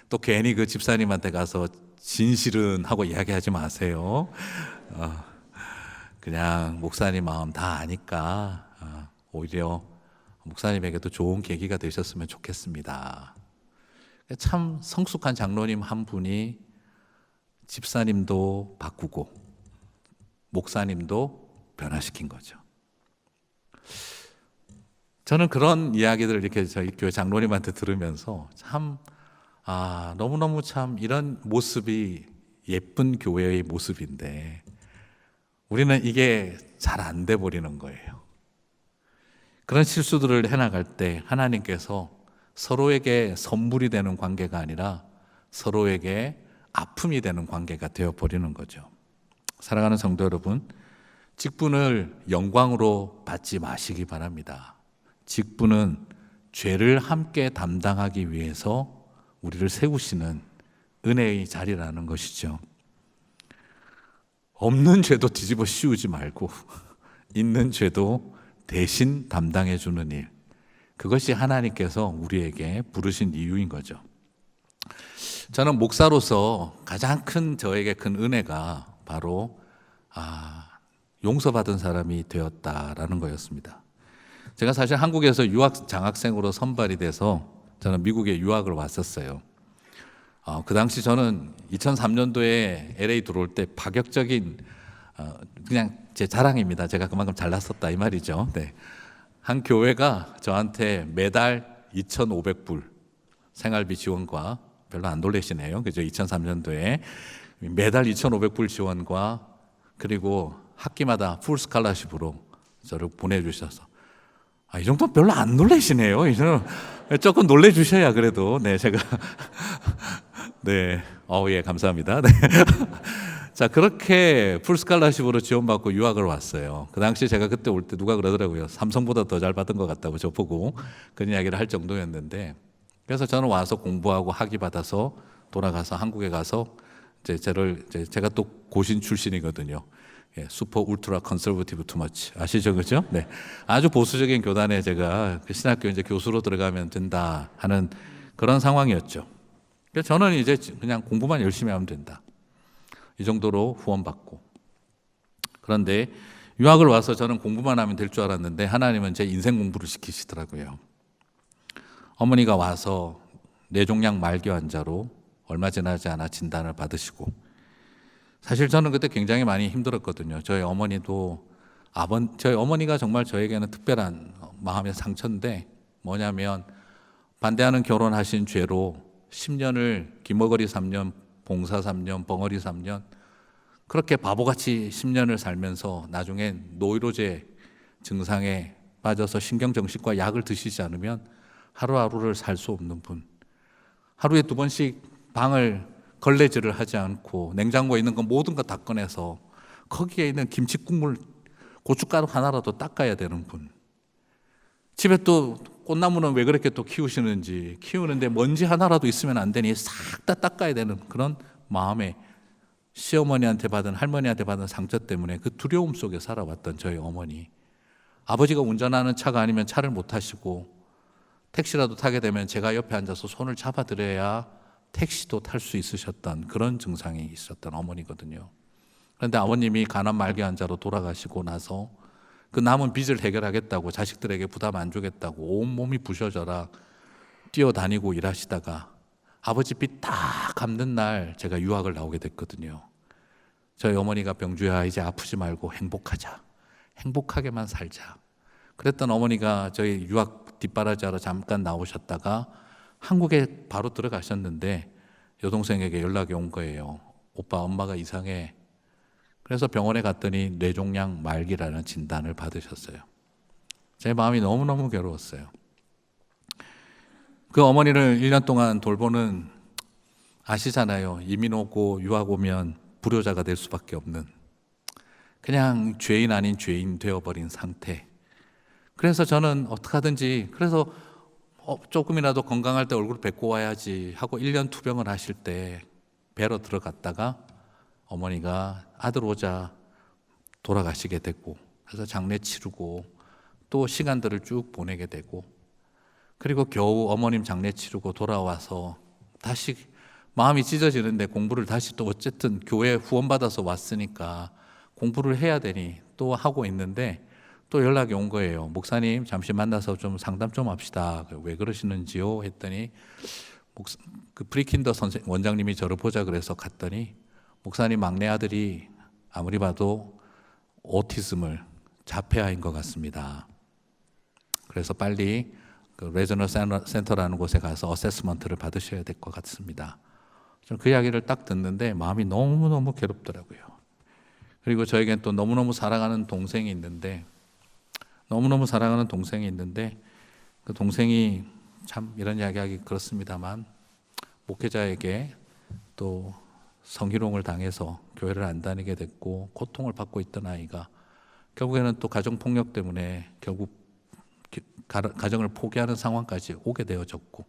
또 괜히 그 집사님한테 가서 진실은 하고 이야기하지 마세요. 그냥 목사님 마음 다 아니까 오히려 목사님에게도 좋은 계기가 되셨으면 좋겠습니다. 참 성숙한 장로님 한 분이 집사님도 바꾸고 목사님도 변화시킨 거죠. 저는 그런 이야기들을 이렇게 저희 교회 장로님한테 들으면서 참 너무너무 참 이런 모습이 예쁜 교회의 모습인데 우리는 이게 잘 안 돼 버리는 거예요. 그런 실수들을 해나갈 때 하나님께서 서로에게 선물이 되는 관계가 아니라 서로에게 아픔이 되는 관계가 되어버리는 거죠. 사랑하는 성도 여러분, 직분을 영광으로 받지 마시기 바랍니다. 직분은 죄를 함께 담당하기 위해서 우리를 세우시는 은혜의 자리라는 것이죠. 없는 죄도 뒤집어 씌우지 말고 있는 죄도 대신 담당해 주는 일, 그것이 하나님께서 우리에게 부르신 이유인 거죠. 저는 목사로서 가장 큰 저에게 큰 은혜가 바로 용서받은 사람이 되었다라는 거였습니다. 제가 사실 한국에서 유학 장학생으로 선발이 돼서 저는 미국에 유학을 왔었어요. 그 당시 저는 2003년도에 LA 들어올 때 파격적인 그냥 제 자랑입니다. 제가 그만큼 잘났었다 이 말이죠. 네. 한 교회가 저한테 매달 2,500불 생활비 지원과 별로 안 놀라시네요. 그죠? 2003년도에 매달 2,500불 지원과 그리고 학기마다 풀 스칼라십으로 저를 보내주셔서 이 정도는 별로 안 놀라시네요. 이제는 조금 놀래주셔야 그래도 제가 예, 감사합니다. 자, 그렇게 풀 스칼라십으로 지원받고 유학을 왔어요. 그 당시 제가 그때 올 때 누가 그러더라고요. 삼성보다 더 잘 받은 것 같다고 저보고 그런 이야기를 할 정도였는데, 그래서 저는 와서 공부하고 학위 받아서 돌아가서 한국에 가서 제가 또 고신 출신이거든요. 예, 슈퍼 울트라 컨설버티브 투머치 아시죠, 그죠? 네, 아주 보수적인 교단에 제가 신학교 이제 교수로 들어가면 된다 하는 그런 상황이었죠. 그래서 저는 이제 그냥 공부만 열심히 하면 된다, 이 정도로 후원받고. 그런데 유학을 와서 저는 공부만 하면 될 줄 알았는데 하나님은 제 인생 공부를 시키시더라고요. 어머니가 와서 뇌종양 말기 환자로 얼마 지나지 않아 진단을 받으시고, 사실 저는 그때 굉장히 많이 힘들었거든요. 저희 어머니가 정말 저에게는 특별한 마음의 상처인데, 뭐냐면 반대하는 결혼하신 죄로 10년을 기머거리 3년, 봉사 3년, 벙어리 3년, 그렇게 바보같이 10년을 살면서 나중에 노이로제 증상에 빠져서 신경정신과 약을 드시지 않으면 하루하루를 살 수 없는 분, 하루에 2번씩 방을 걸레질을 하지 않고 냉장고에 있는 거 모든 거 다 꺼내서 거기에 있는 김치 국물, 고춧가루 하나라도 닦아야 되는 분, 집에 또 꽃나무는 왜 그렇게 또 키우시는지, 키우는데 먼지 하나라도 있으면 안 되니 싹 다 닦아야 되는 그런 마음에, 시어머니한테 받은, 할머니한테 받은 상처 때문에 그 두려움 속에 살아왔던 저희 어머니, 아버지가 운전하는 차가 아니면 차를 못 타시고 택시라도 타게 되면 제가 옆에 앉아서 손을 잡아드려야 택시도 탈 수 있으셨던 그런 증상이 있었던 어머니거든요. 그런데 아버님이 간암 말기 환자로 돌아가시고 나서 그 남은 빚을 해결하겠다고, 자식들에게 부담 안 주겠다고 온몸이 부셔져라 뛰어다니고 일하시다가 아버지 빚 다 갚는 날 제가 유학을 나오게 됐거든요. 저희 어머니가 병주야, 이제 아프지 말고 행복하자, 행복하게만 살자. 그랬던 어머니가 저희 유학 뒷바라지하러 잠깐 나오셨다가 한국에 바로 들어가셨는데 여동생에게 연락이 온 거예요. 오빠, 엄마가 이상해. 그래서 병원에 갔더니 뇌종양 말기라는 진단을 받으셨어요. 제 마음이 너무너무 괴로웠어요. 그 어머니를 1년 동안 돌보는, 아시잖아요, 이민 오고 유학 오면 불효자가 될 수밖에 없는, 그냥 죄인 아닌 죄인 되어버린 상태. 그래서 저는 어떡하든지, 그래서 조금이라도 건강할 때 얼굴 뵙고 와야지 하고 1년 투병을 하실 때 뵈러 들어갔다가 어머니가 아들 오자 돌아가시게 되고, 그래서 장례 치르고 또 시간들을 쭉 보내게 되고, 그리고 겨우 어머님 장례 치르고 돌아와서 다시 마음이 찢어지는데 공부를 다시 또 어쨌든 교회 후원받아서 왔으니까 공부를 해야 되니 또 하고 있는데 또 연락이 온 거예요. 목사님, 잠시 만나서 좀 상담 좀 합시다. 왜 그러시는지요? 했더니 그 프리킨더 원장님이 저를 보자 그래서 갔더니 목사님 막내 아들이 아무리 봐도 오티즘을, 자폐아인 것 같습니다. 그래서 빨리 그 레저널 센터라는 곳에 가서 어세스먼트를 받으셔야 될 것 같습니다. 저는 그 이야기를 딱 듣는데 마음이 너무너무 괴롭더라고요. 그리고 저에겐 또 너무너무 사랑하는 동생이 있는데, 그 동생이 참 이런 이야기하기 그렇습니다만 목회자에게 또 성희롱을 당해서 교회를 안 다니게 됐고 고통을 받고 있던 아이가 결국에는 또 가정폭력 때문에 결국 가정을 포기하는 상황까지 오게 되어졌고,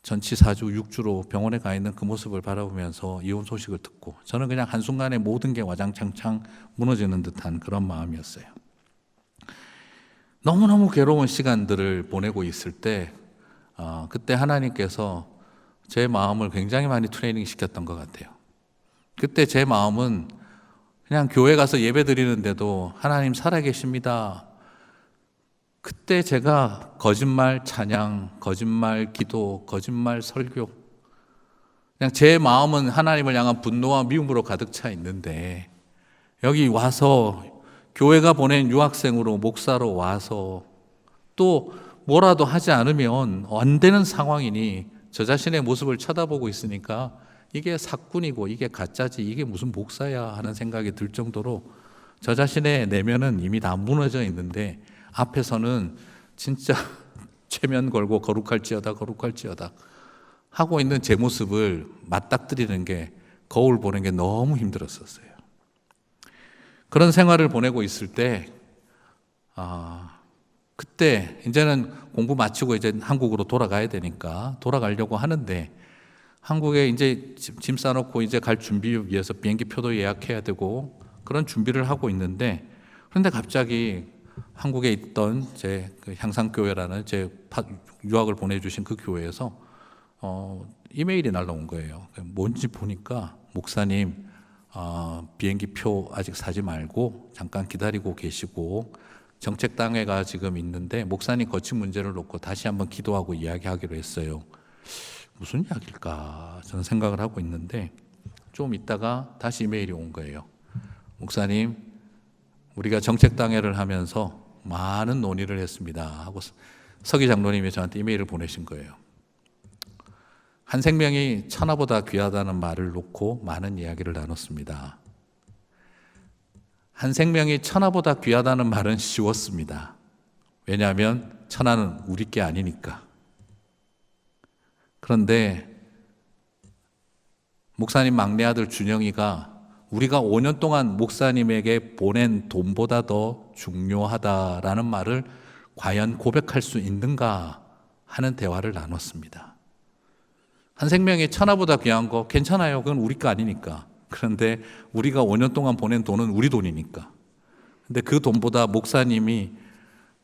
전치 4주 6주로 병원에 가 있는 그 모습을 바라보면서 이혼 소식을 듣고 저는 그냥 한순간에 모든 게 와장창창 무너지는 듯한 그런 마음이었어요. 너무너무 괴로운 시간들을 보내고 있을 때 그때 하나님께서 제 마음을 굉장히 많이 트레이닝 시켰던 것 같아요. 그때 제 마음은 그냥 교회 가서 예배 드리는데도 하나님 살아계십니다. 그때 제가 거짓말 찬양, 거짓말 기도, 거짓말 설교, 그냥 제 마음은 하나님을 향한 분노와 미움으로 가득 차 있는데 여기 와서 교회가 보낸 유학생으로 목사로 와서 또 뭐라도 하지 않으면 안 되는 상황이니 저 자신의 모습을 쳐다보고 있으니까 이게 사꾼이고 이게 가짜지, 이게 무슨 목사야 하는 생각이 들 정도로 저 자신의 내면은 이미 다 무너져 있는데 앞에서는 진짜 최면 걸고 거룩할지어다 하고 있는 제 모습을 맞닥뜨리는 게, 거울 보는 게 너무 힘들었었어요. 그런 생활을 보내고 있을 때 그때 이제는 공부 마치고 이제 한국으로 돌아가야 되니까 돌아가려고 하는데 한국에 이제 짐 싸놓고 이제 갈 준비 위해서 비행기 표도 예약해야 되고 그런 준비를 하고 있는데, 그런데 갑자기 한국에 있던 제 그 향상교회라는 제 유학을 보내주신 그 교회에서 이메일이 날라온 거예요. 뭔지 보니까 목사님 비행기 표 아직 사지 말고 잠깐 기다리고 계시고 정책당회가 지금 있는데 목사님 거치 문제를 놓고 다시 한번 기도하고 이야기하기로 했어요. 무슨 이야기일까 저는 생각을 하고 있는데 좀 있다가 다시 이메일이 온 거예요. 목사님, 우리가 정책당회를 하면서 많은 논의를 했습니다 하고 서기 장로님이 저한테 이메일을 보내신 거예요. 한 생명이 천하보다 귀하다는 말을 놓고 많은 이야기를 나눴습니다. 한 생명이 천하보다 귀하다는 말은 쉬웠습니다. 왜냐하면 천하는 우리 게 아니니까. 그런데 목사님 막내 아들 준영이가 우리가 5년 동안 목사님에게 보낸 돈보다 더 중요하다라는 말을 과연 고백할 수 있는가 하는 대화를 나눴습니다. 한 생명이 천하보다 귀한 거 괜찮아요. 그건 우리 거 아니니까. 그런데 우리가 5년 동안 보낸 돈은 우리 돈이니까. 근데 그 돈보다 목사님이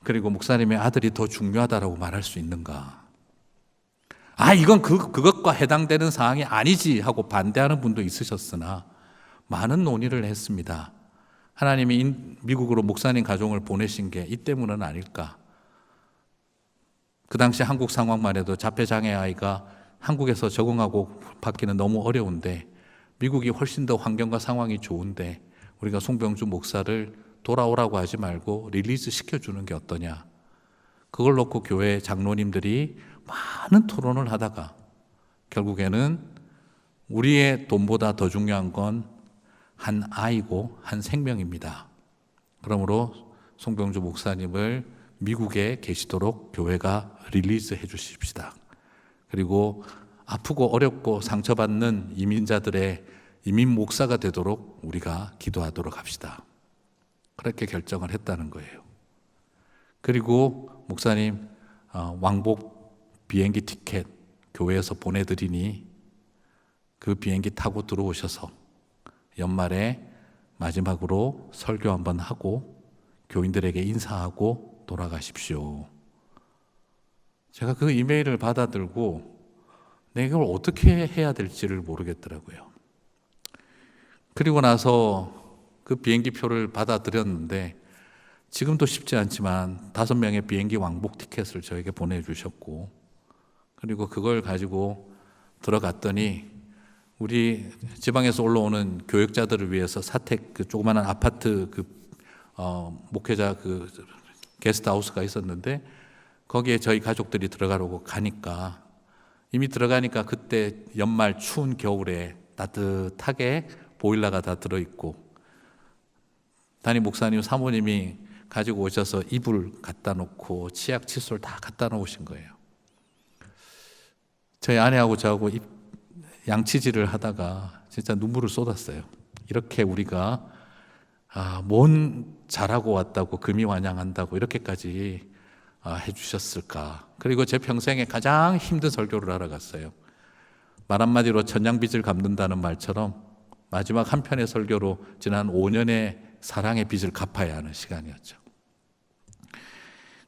그리고 목사님의 아들이 더 중요하다라고 말할 수 있는가? 이건 그것과 해당되는 사항이 아니지 하고 반대하는 분도 있으셨으나 많은 논의를 했습니다. 하나님이 미국으로 목사님 가족을 보내신 게 이 때문은 아닐까? 그 당시 한국 상황만 해도 자폐장애 아이가 한국에서 적응하고 받기는 너무 어려운데 미국이 훨씬 더 환경과 상황이 좋은데 우리가 송병주 목사를 돌아오라고 하지 말고 릴리즈 시켜주는 게 어떠냐. 그걸 놓고 교회 장로님들이 많은 토론을 하다가 결국에는 우리의 돈보다 더 중요한 건 한 아이고 한 생명입니다. 그러므로 송병주 목사님을 미국에 계시도록 교회가 릴리즈 해 주십시다. 그리고 아프고 어렵고 상처받는 이민자들의 이민 목사가 되도록 우리가 기도하도록 합시다. 그렇게 결정을 했다는 거예요. 그리고 목사님 왕복 비행기 티켓 교회에서 보내드리니 그 비행기 타고 들어오셔서 연말에 마지막으로 설교 한번 하고 교인들에게 인사하고 돌아가십시오. 제가 그 이메일을 받아들고 내가 이걸 어떻게 해야 될지를 모르겠더라고요. 그리고 나서 그 비행기 표를 받아들였는데 지금도 쉽지 않지만 5명의 비행기 왕복 티켓을 저에게 보내주셨고 그리고 그걸 가지고 들어갔더니 우리 지방에서 올라오는 교역자들을 위해서 사택 그 조그마한 아파트 목회자 게스트하우스가 있었는데 거기에 저희 가족들이 들어가려고 가니까 이미 들어가니까 그때 연말 추운 겨울에 따뜻하게 보일러가 다 들어있고 담임 목사님 사모님이 가지고 오셔서 이불 갖다 놓고 치약 칫솔 다 갖다 놓으신 거예요. 저희 아내하고 저하고 양치질을 하다가 진짜 눈물을 쏟았어요. 이렇게 우리가 뭔 잘하고 왔다고 금이환영한다고 이렇게까지 해주셨을까. 그리고 제 평생에 가장 힘든 설교를 하러 갔어요. 말 한마디로 천냥빚을 갚는다는 말처럼 마지막 한 편의 설교로 지난 5년의 사랑의 빚을 갚아야 하는 시간이었죠.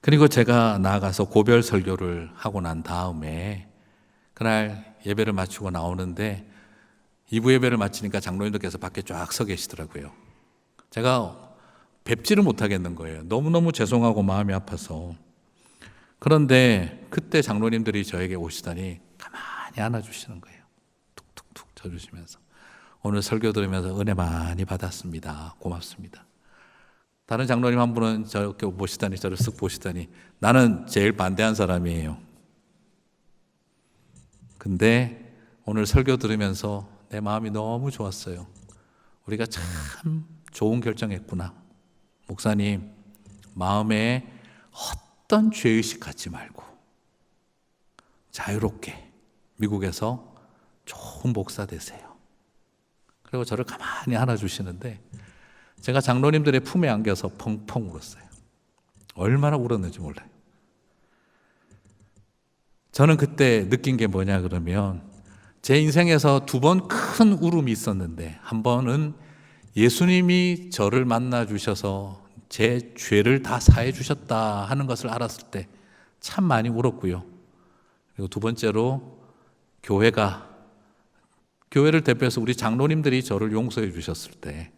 그리고 제가 나아가서 고별 설교를 하고 난 다음에 그날 예배를 마치고 나오는데 2부 예배를 마치니까 장로님들께서 밖에 쫙 서 계시더라고요. 제가 뵙지를 못하겠는 거예요. 너무너무 죄송하고 마음이 아파서. 그런데 그때 장로님들이 저에게 오시더니 가만히 안아주시는 거예요. 툭툭툭 쳐주시면서 오늘 설교 들으면서 은혜 많이 받았습니다. 고맙습니다. 다른 장로님 한 분은 저렇게 보시더니 저를 쓱 보시더니 나는 제일 반대한 사람이에요. 근데 오늘 설교 들으면서 내 마음이 너무 좋았어요. 우리가 참 좋은 결정했구나. 목사님, 마음에 어떤 죄의식 갖지 말고 자유롭게 미국에서 좋은 목사 되세요. 그리고 저를 가만히 안아주시는데 제가 장로님들의 품에 안겨서 펑펑 울었어요. 얼마나 울었는지 몰라요. 저는 그때 느낀 게 뭐냐 그러면 제 인생에서 2번 큰 울음이 있었는데 한 번은 예수님이 저를 만나 주셔서 제 죄를 다 사해 주셨다 하는 것을 알았을 때 참 많이 울었고요. 그리고 2번째로 교회를 대표해서 우리 장로님들이 저를 용서해 주셨을 때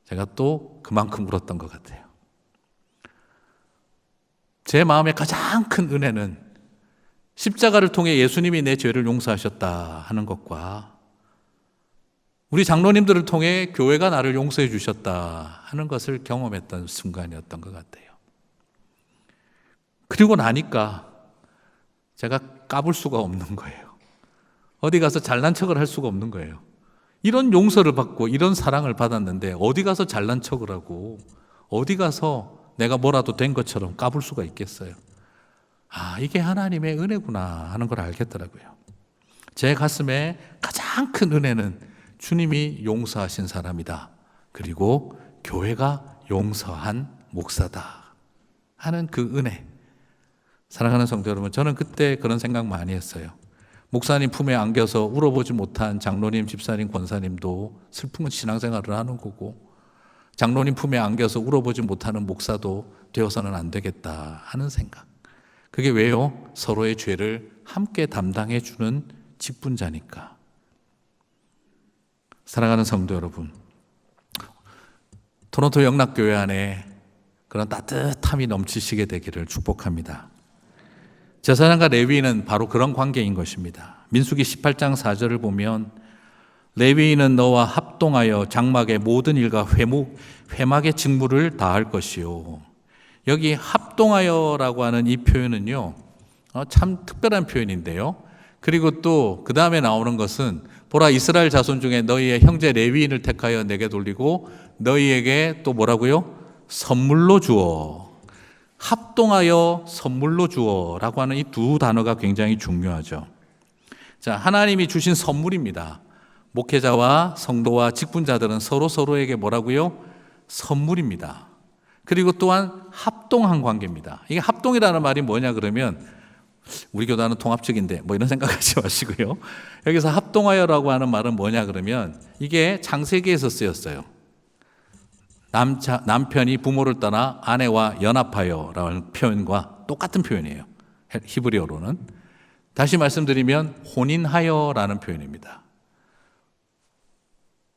제가 또 그만큼 울었던 것 같아요. 제 마음의 가장 큰 은혜는 십자가를 통해 예수님이 내 죄를 용서하셨다 하는 것과 우리 장로님들을 통해 교회가 나를 용서해 주셨다 하는 것을 경험했던 순간이었던 것 같아요. 그리고 나니까 제가 까불 수가 없는 거예요. 어디 가서 잘난 척을 할 수가 없는 거예요. 이런 용서를 받고 이런 사랑을 받았는데 어디 가서 잘난 척을 하고 어디 가서 내가 뭐라도 된 것처럼 까불 수가 있겠어요. 이게 하나님의 은혜구나 하는 걸 알겠더라고요. 제 가슴에 가장 큰 은혜는 주님이 용서하신 사람이다. 그리고 교회가 용서한 목사다 하는 그 은혜. 사랑하는 성도 여러분, 저는 그때 그런 생각 많이 했어요. 목사님 품에 안겨서 울어보지 못한 장로님, 집사님, 권사님도 슬픈 신앙생활을 하는 거고, 장로님 품에 안겨서 울어보지 못하는 목사도 되어서는 안 되겠다 하는 생각. 그게 왜요? 서로의 죄를 함께 담당해 주는 직분자니까. 사랑하는 성도 여러분, 토론토 영락교회 안에 그런 따뜻함이 넘치시게 되기를 축복합니다. 제사장과 레위인은 바로 그런 관계인 것입니다. 민수기 18장 4절을 보면 레위인은 너와 합동하여 장막의 모든 일과 회막의 직무를 다할 것이요. 여기 합동하여라고 하는 이 표현은요, 참 특별한 표현인데요. 그리고 또 그 다음에 나오는 것은 보라, 이스라엘 자손 중에 너희의 형제 레위인을 택하여 내게 돌리고 너희에게 또 뭐라고요? 선물로 주어. 합동하여 선물로 주어라고 하는 이 두 단어가 굉장히 중요하죠. 자, 하나님이 주신 선물입니다. 목회자와 성도와 직분자들은 서로에게 뭐라고요? 선물입니다. 그리고 또한 합동한 관계입니다. 이게 합동이라는 말이 뭐냐 그러면 우리 교단은 통합적인데 뭐 이런 생각하지 마시고요. 여기서 합동하여라고 하는 말은 뭐냐 그러면 이게 창세기에서 쓰였어요. 남편이 부모를 떠나 아내와 연합하여라는 표현과 똑같은 표현이에요. 히브리어로는. 다시 말씀드리면 혼인하여라는 표현입니다.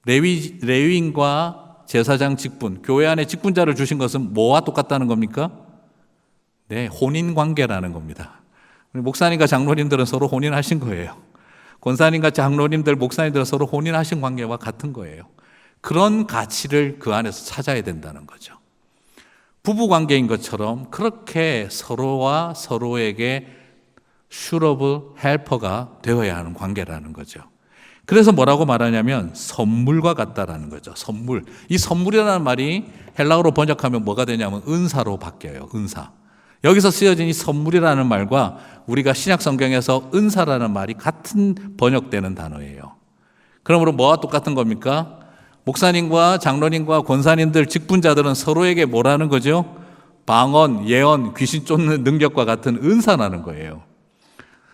레위인과 제사장 직분, 교회 안에 직분자를 주신 것은 뭐와 똑같다는 겁니까? 네, 혼인 관계라는 겁니다. 목사님과 장로님들은 서로 혼인하신 거예요. 권사님과 장로님들, 목사님들은 서로 혼인하신 관계와 같은 거예요. 그런 가치를 그 안에서 찾아야 된다는 거죠. 부부 관계인 것처럼 그렇게 서로와 서로에게 슈러브 헬퍼가 되어야 하는 관계라는 거죠. 그래서 뭐라고 말하냐면 선물과 같다라는 거죠. 선물. 이 선물이라는 말이 헬라어로 번역하면 뭐가 되냐면 은사로 바뀌어요. 은사. 여기서 쓰여진 이 선물이라는 말과 우리가 신약 성경에서 은사라는 말이 같은 번역되는 단어예요. 그러므로 뭐와 똑같은 겁니까? 목사님과 장로님과 권사님들, 직분자들은 서로에게 뭐라는 거죠? 방언, 예언, 귀신 쫓는 능력과 같은 은사라는 거예요.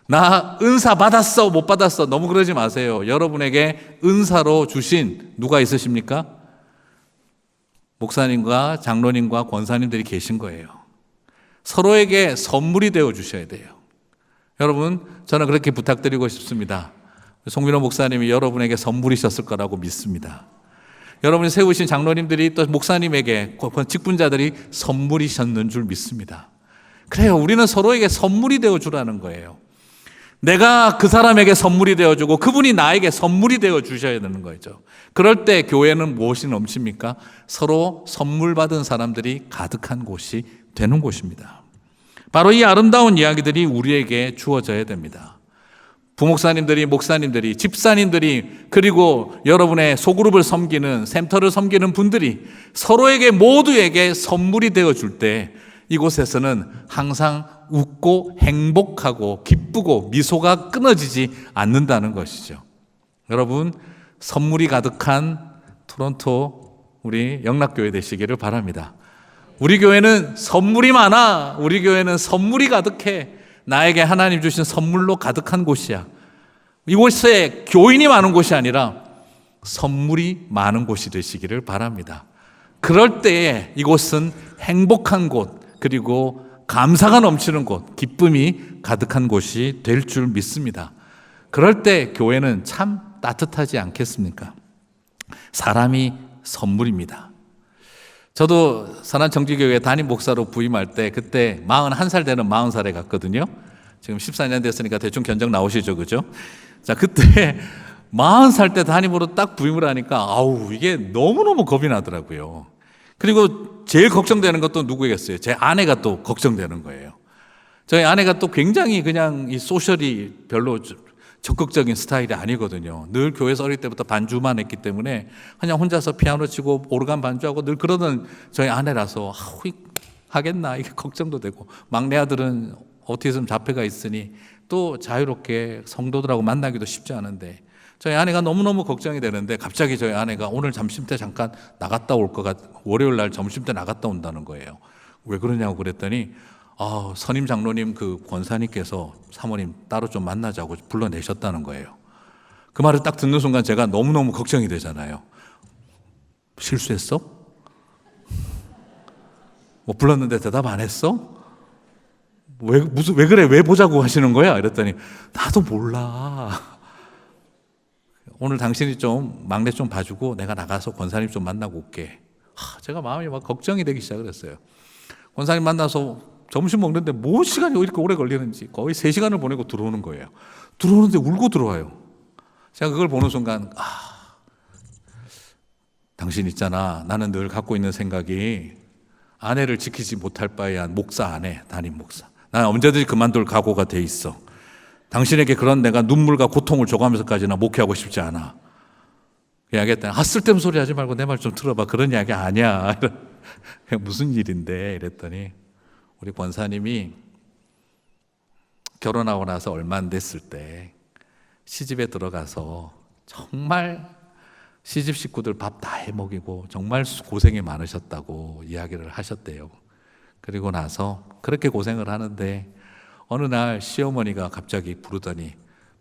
나 은사 받았어, 못 받았어. 너무 그러지 마세요. 여러분에게 은사로 주신 누가 있으십니까? 목사님과 장로님과 권사님들이 계신 거예요. 서로에게 선물이 되어 주셔야 돼요. 여러분, 저는 그렇게 부탁드리고 싶습니다. 송민호 목사님이 여러분에게 선물이셨을 거라고 믿습니다. 여러분이 세우신 장로님들이 또 목사님에게 직분자들이 선물이셨는 줄 믿습니다. 그래요. 우리는 서로에게 선물이 되어 주라는 거예요. 내가 그 사람에게 선물이 되어주고 그분이 나에게 선물이 되어 주셔야 되는 거죠. 그럴 때 교회는 무엇이 넘칩니까? 서로 선물 받은 사람들이 가득한 곳이 되는 곳입니다. 바로 이 아름다운 이야기들이 우리에게 주어져야 됩니다. 부목사님들이, 목사님들이, 집사님들이, 그리고 여러분의 소그룹을 섬기는, 센터를 섬기는 분들이 서로에게 모두에게 선물이 되어줄 때 이곳에서는 항상 웃고 행복하고 기쁘고 미소가 끊어지지 않는다는 것이죠. 여러분, 선물이 가득한 토론토 우리 영락교회 되시기를 바랍니다. 우리 교회는 선물이 많아. 우리 교회는 선물이 가득해. 나에게 하나님 주신 선물로 가득한 곳이야. 이곳에 교인이 많은 곳이 아니라 선물이 많은 곳이 되시기를 바랍니다. 그럴 때에 이곳은 행복한 곳, 그리고 감사가 넘치는 곳, 기쁨이 가득한 곳이 될 줄 믿습니다. 그럴 때 교회는 참 따뜻하지 않겠습니까? 사람이 선물입니다. 저도 선한정지교회 담임 목사로 부임할 때 그때 41살 되는 40살에 갔거든요. 지금 14년 됐으니까 대충 견적 나오시죠, 그죠? 자, 그때 40살 때 담임으로 딱 부임을 하니까 이게 너무너무 겁이 나더라고요. 그리고 제일 걱정되는 것도 누구겠어요? 제 아내가 또 걱정되는 거예요. 저희 아내가 또 굉장히 그냥 이 소셜이 별로 적극적인 스타일이 아니거든요. 늘 교회에서 어릴 때부터 반주만 했기 때문에 그냥 혼자서 피아노 치고 오르간 반주하고 늘 그러던 저희 아내라서 하겠나 이게 걱정도 되고, 막내 아들은 오티즘 자폐가 있으니 또 자유롭게 성도들하고 만나기도 쉽지 않은데 저희 아내가 너무너무 걱정이 되는데, 갑자기 저희 아내가 오늘 점심 때 잠깐 나갔다 올 것 월요일 날 점심 때 나갔다 온다는 거예요. 왜 그러냐고 그랬더니 선임 장로님 그 권사님께서 사모님 따로 좀 만나자고 불러내셨다는 거예요. 그 말을 딱 듣는 순간 제가 너무너무 걱정이 되잖아요. 실수했어? 뭐 불렀는데 대답 안 했어? 왜 그래? 왜 보자고 하시는 거야? 이랬더니 나도 몰라. 오늘 당신이 좀 막내 좀 봐주고 내가 나가서 권사님 좀 만나고 올게. 제가 마음이 막 걱정이 되기 시작을 했어요. 권사님 만나서 점심 먹는데 뭐 시간이 이렇게 오래 걸리는지 거의 3시간을 보내고 들어오는 거예요. 들어오는데 울고 들어와요. 제가 그걸 보는 순간 당신 있잖아, 나는 늘 갖고 있는 생각이 아내를 지키지 못할 바에야 목사 안 해. 담임 목사. 난 언제든지 그만둘 각오가 돼 있어. 당신에게 그런 내가 눈물과 고통을 줘가면서까지나 목회하고 싶지 않아. 이야기했더니 쓸데없는 소리 하지 말고 내 말 좀 들어봐. 그런 이야기 아니야. 무슨 일인데? 이랬더니 우리 권사님이 결혼하고 나서 얼마 안 됐을 때 시집에 들어가서 정말 시집 식구들 밥 다 해먹이고 정말 고생이 많으셨다고 이야기를 하셨대요. 그리고 나서 그렇게 고생을 하는데 어느 날 시어머니가 갑자기 부르더니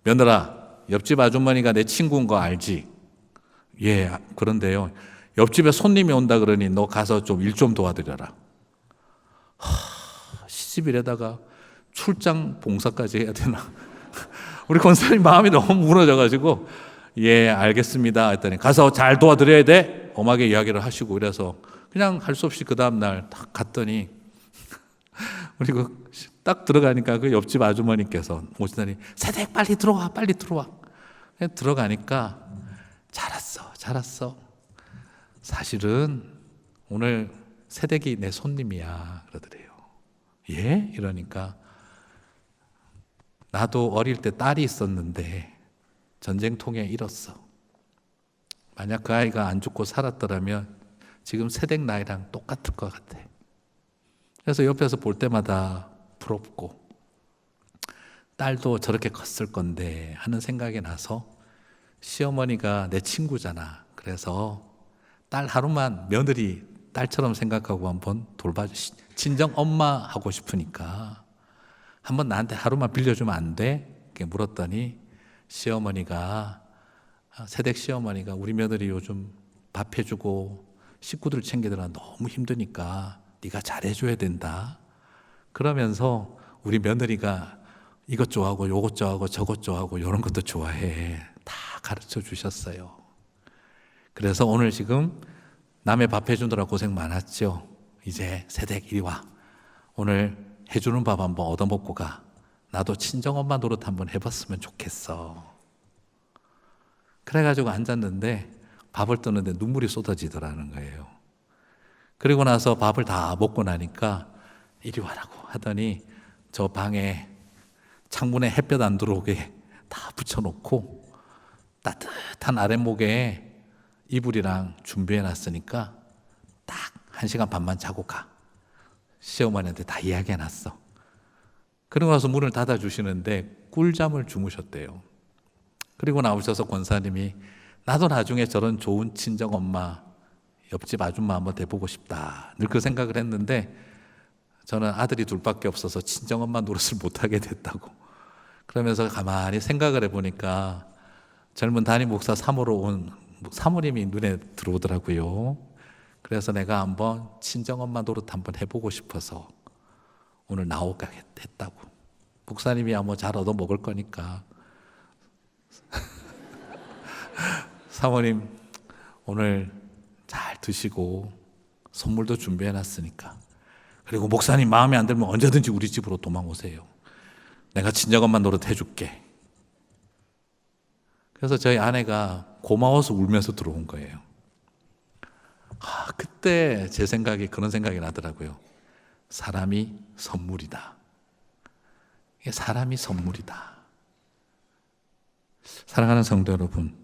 며느라, 옆집 아주머니가 내 친구인 거 알지? 예, 그런데요, 옆집에 손님이 온다 그러니 너 가서 좀 일 좀 도와드려라. 시집이래다가 출장 봉사까지 해야 되나? 우리 권사님 마음이 너무 무너져가지고 예, 알겠습니다 했더니 가서 잘 도와드려야 돼? 엄하게 이야기를 하시고, 이래서 그냥 할 수 없이 그 다음날 딱 갔더니 우리 딱 들어가니까 그 옆집 아주머니께서 오시더니 세댁 빨리 들어와, 빨리 들어와. 들어가니까 잘 왔어. 사실은 오늘 세댁이 내 손님이야 그러더래요. 예? 이러니까 나도 어릴 때 딸이 있었는데 전쟁통에 잃었어. 만약 그 아이가 안 죽고 살았더라면 지금 세댁 나이랑 똑같을 것 같아. 그래서 옆에서 볼 때마다 부럽고 딸도 저렇게 컸을 건데 하는 생각이 나서 시어머니가 내 친구잖아. 그래서 딸 하루만 며느리 딸처럼 생각하고 한번 돌봐주시. 친정 엄마 하고 싶으니까 한번 나한테 하루만 빌려주면 안 돼? 이렇게 물었더니 시어머니가, 새댁 시어머니가 우리 며느리 요즘 밥 해주고 식구들 챙기느라 너무 힘드니까 네가 잘해줘야 된다. 그러면서 우리 며느리가 이것 좋아하고 요것 좋아하고 저것 좋아하고 이런 것도 좋아해. 다 가르쳐 주셨어요. 그래서 오늘 지금 남의 밥 해주느라 고생 많았죠. 이제 새댁 이리 와. 오늘 해주는 밥 한번 얻어먹고 가. 나도 친정엄마 노릇 한번 해봤으면 좋겠어. 그래가지고 앉았는데 밥을 뜨는데 눈물이 쏟아지더라는 거예요. 그리고 나서 밥을 다 먹고 나니까 이리 와라고 하더니 저 방에 창문에 햇볕 안 들어오게 다 붙여놓고 따뜻한 아랫목에 이불이랑 준비해놨으니까 딱 1시간 반만 자고 가. 시어머니한테 다 이야기해놨어. 그러고 나서 문을 닫아주시는데 꿀잠을 주무셨대요. 그리고 나오셔서 권사님이 나도 나중에 저런 좋은 친정엄마, 옆집 아줌마 한번 돼보고 싶다. 늘 그 생각을 했는데 저는 아들이 둘밖에 없어서 친정엄마 노릇을 못하게 됐다고. 그러면서 가만히 생각을 해보니까 젊은 담임 목사 사모로 온 사모님이 눈에 들어오더라고요. 그래서 내가 한번 친정엄마 노릇 한번 해보고 싶어서 오늘 나오게 했다고. 목사님이야 뭐 잘 얻어먹을 거니까 사모님 오늘 잘 드시고 선물도 준비해놨으니까, 그리고 목사님 마음에 안 들면 언제든지 우리 집으로 도망오세요. 내가 친정엄마 노릇 해줄게. 그래서 저희 아내가 고마워서 울면서 들어온 거예요. 그때 제 생각이 그런 생각이 나더라고요. 사람이 선물이다. 이게 사람이 선물이다. 사랑하는 성도 여러분,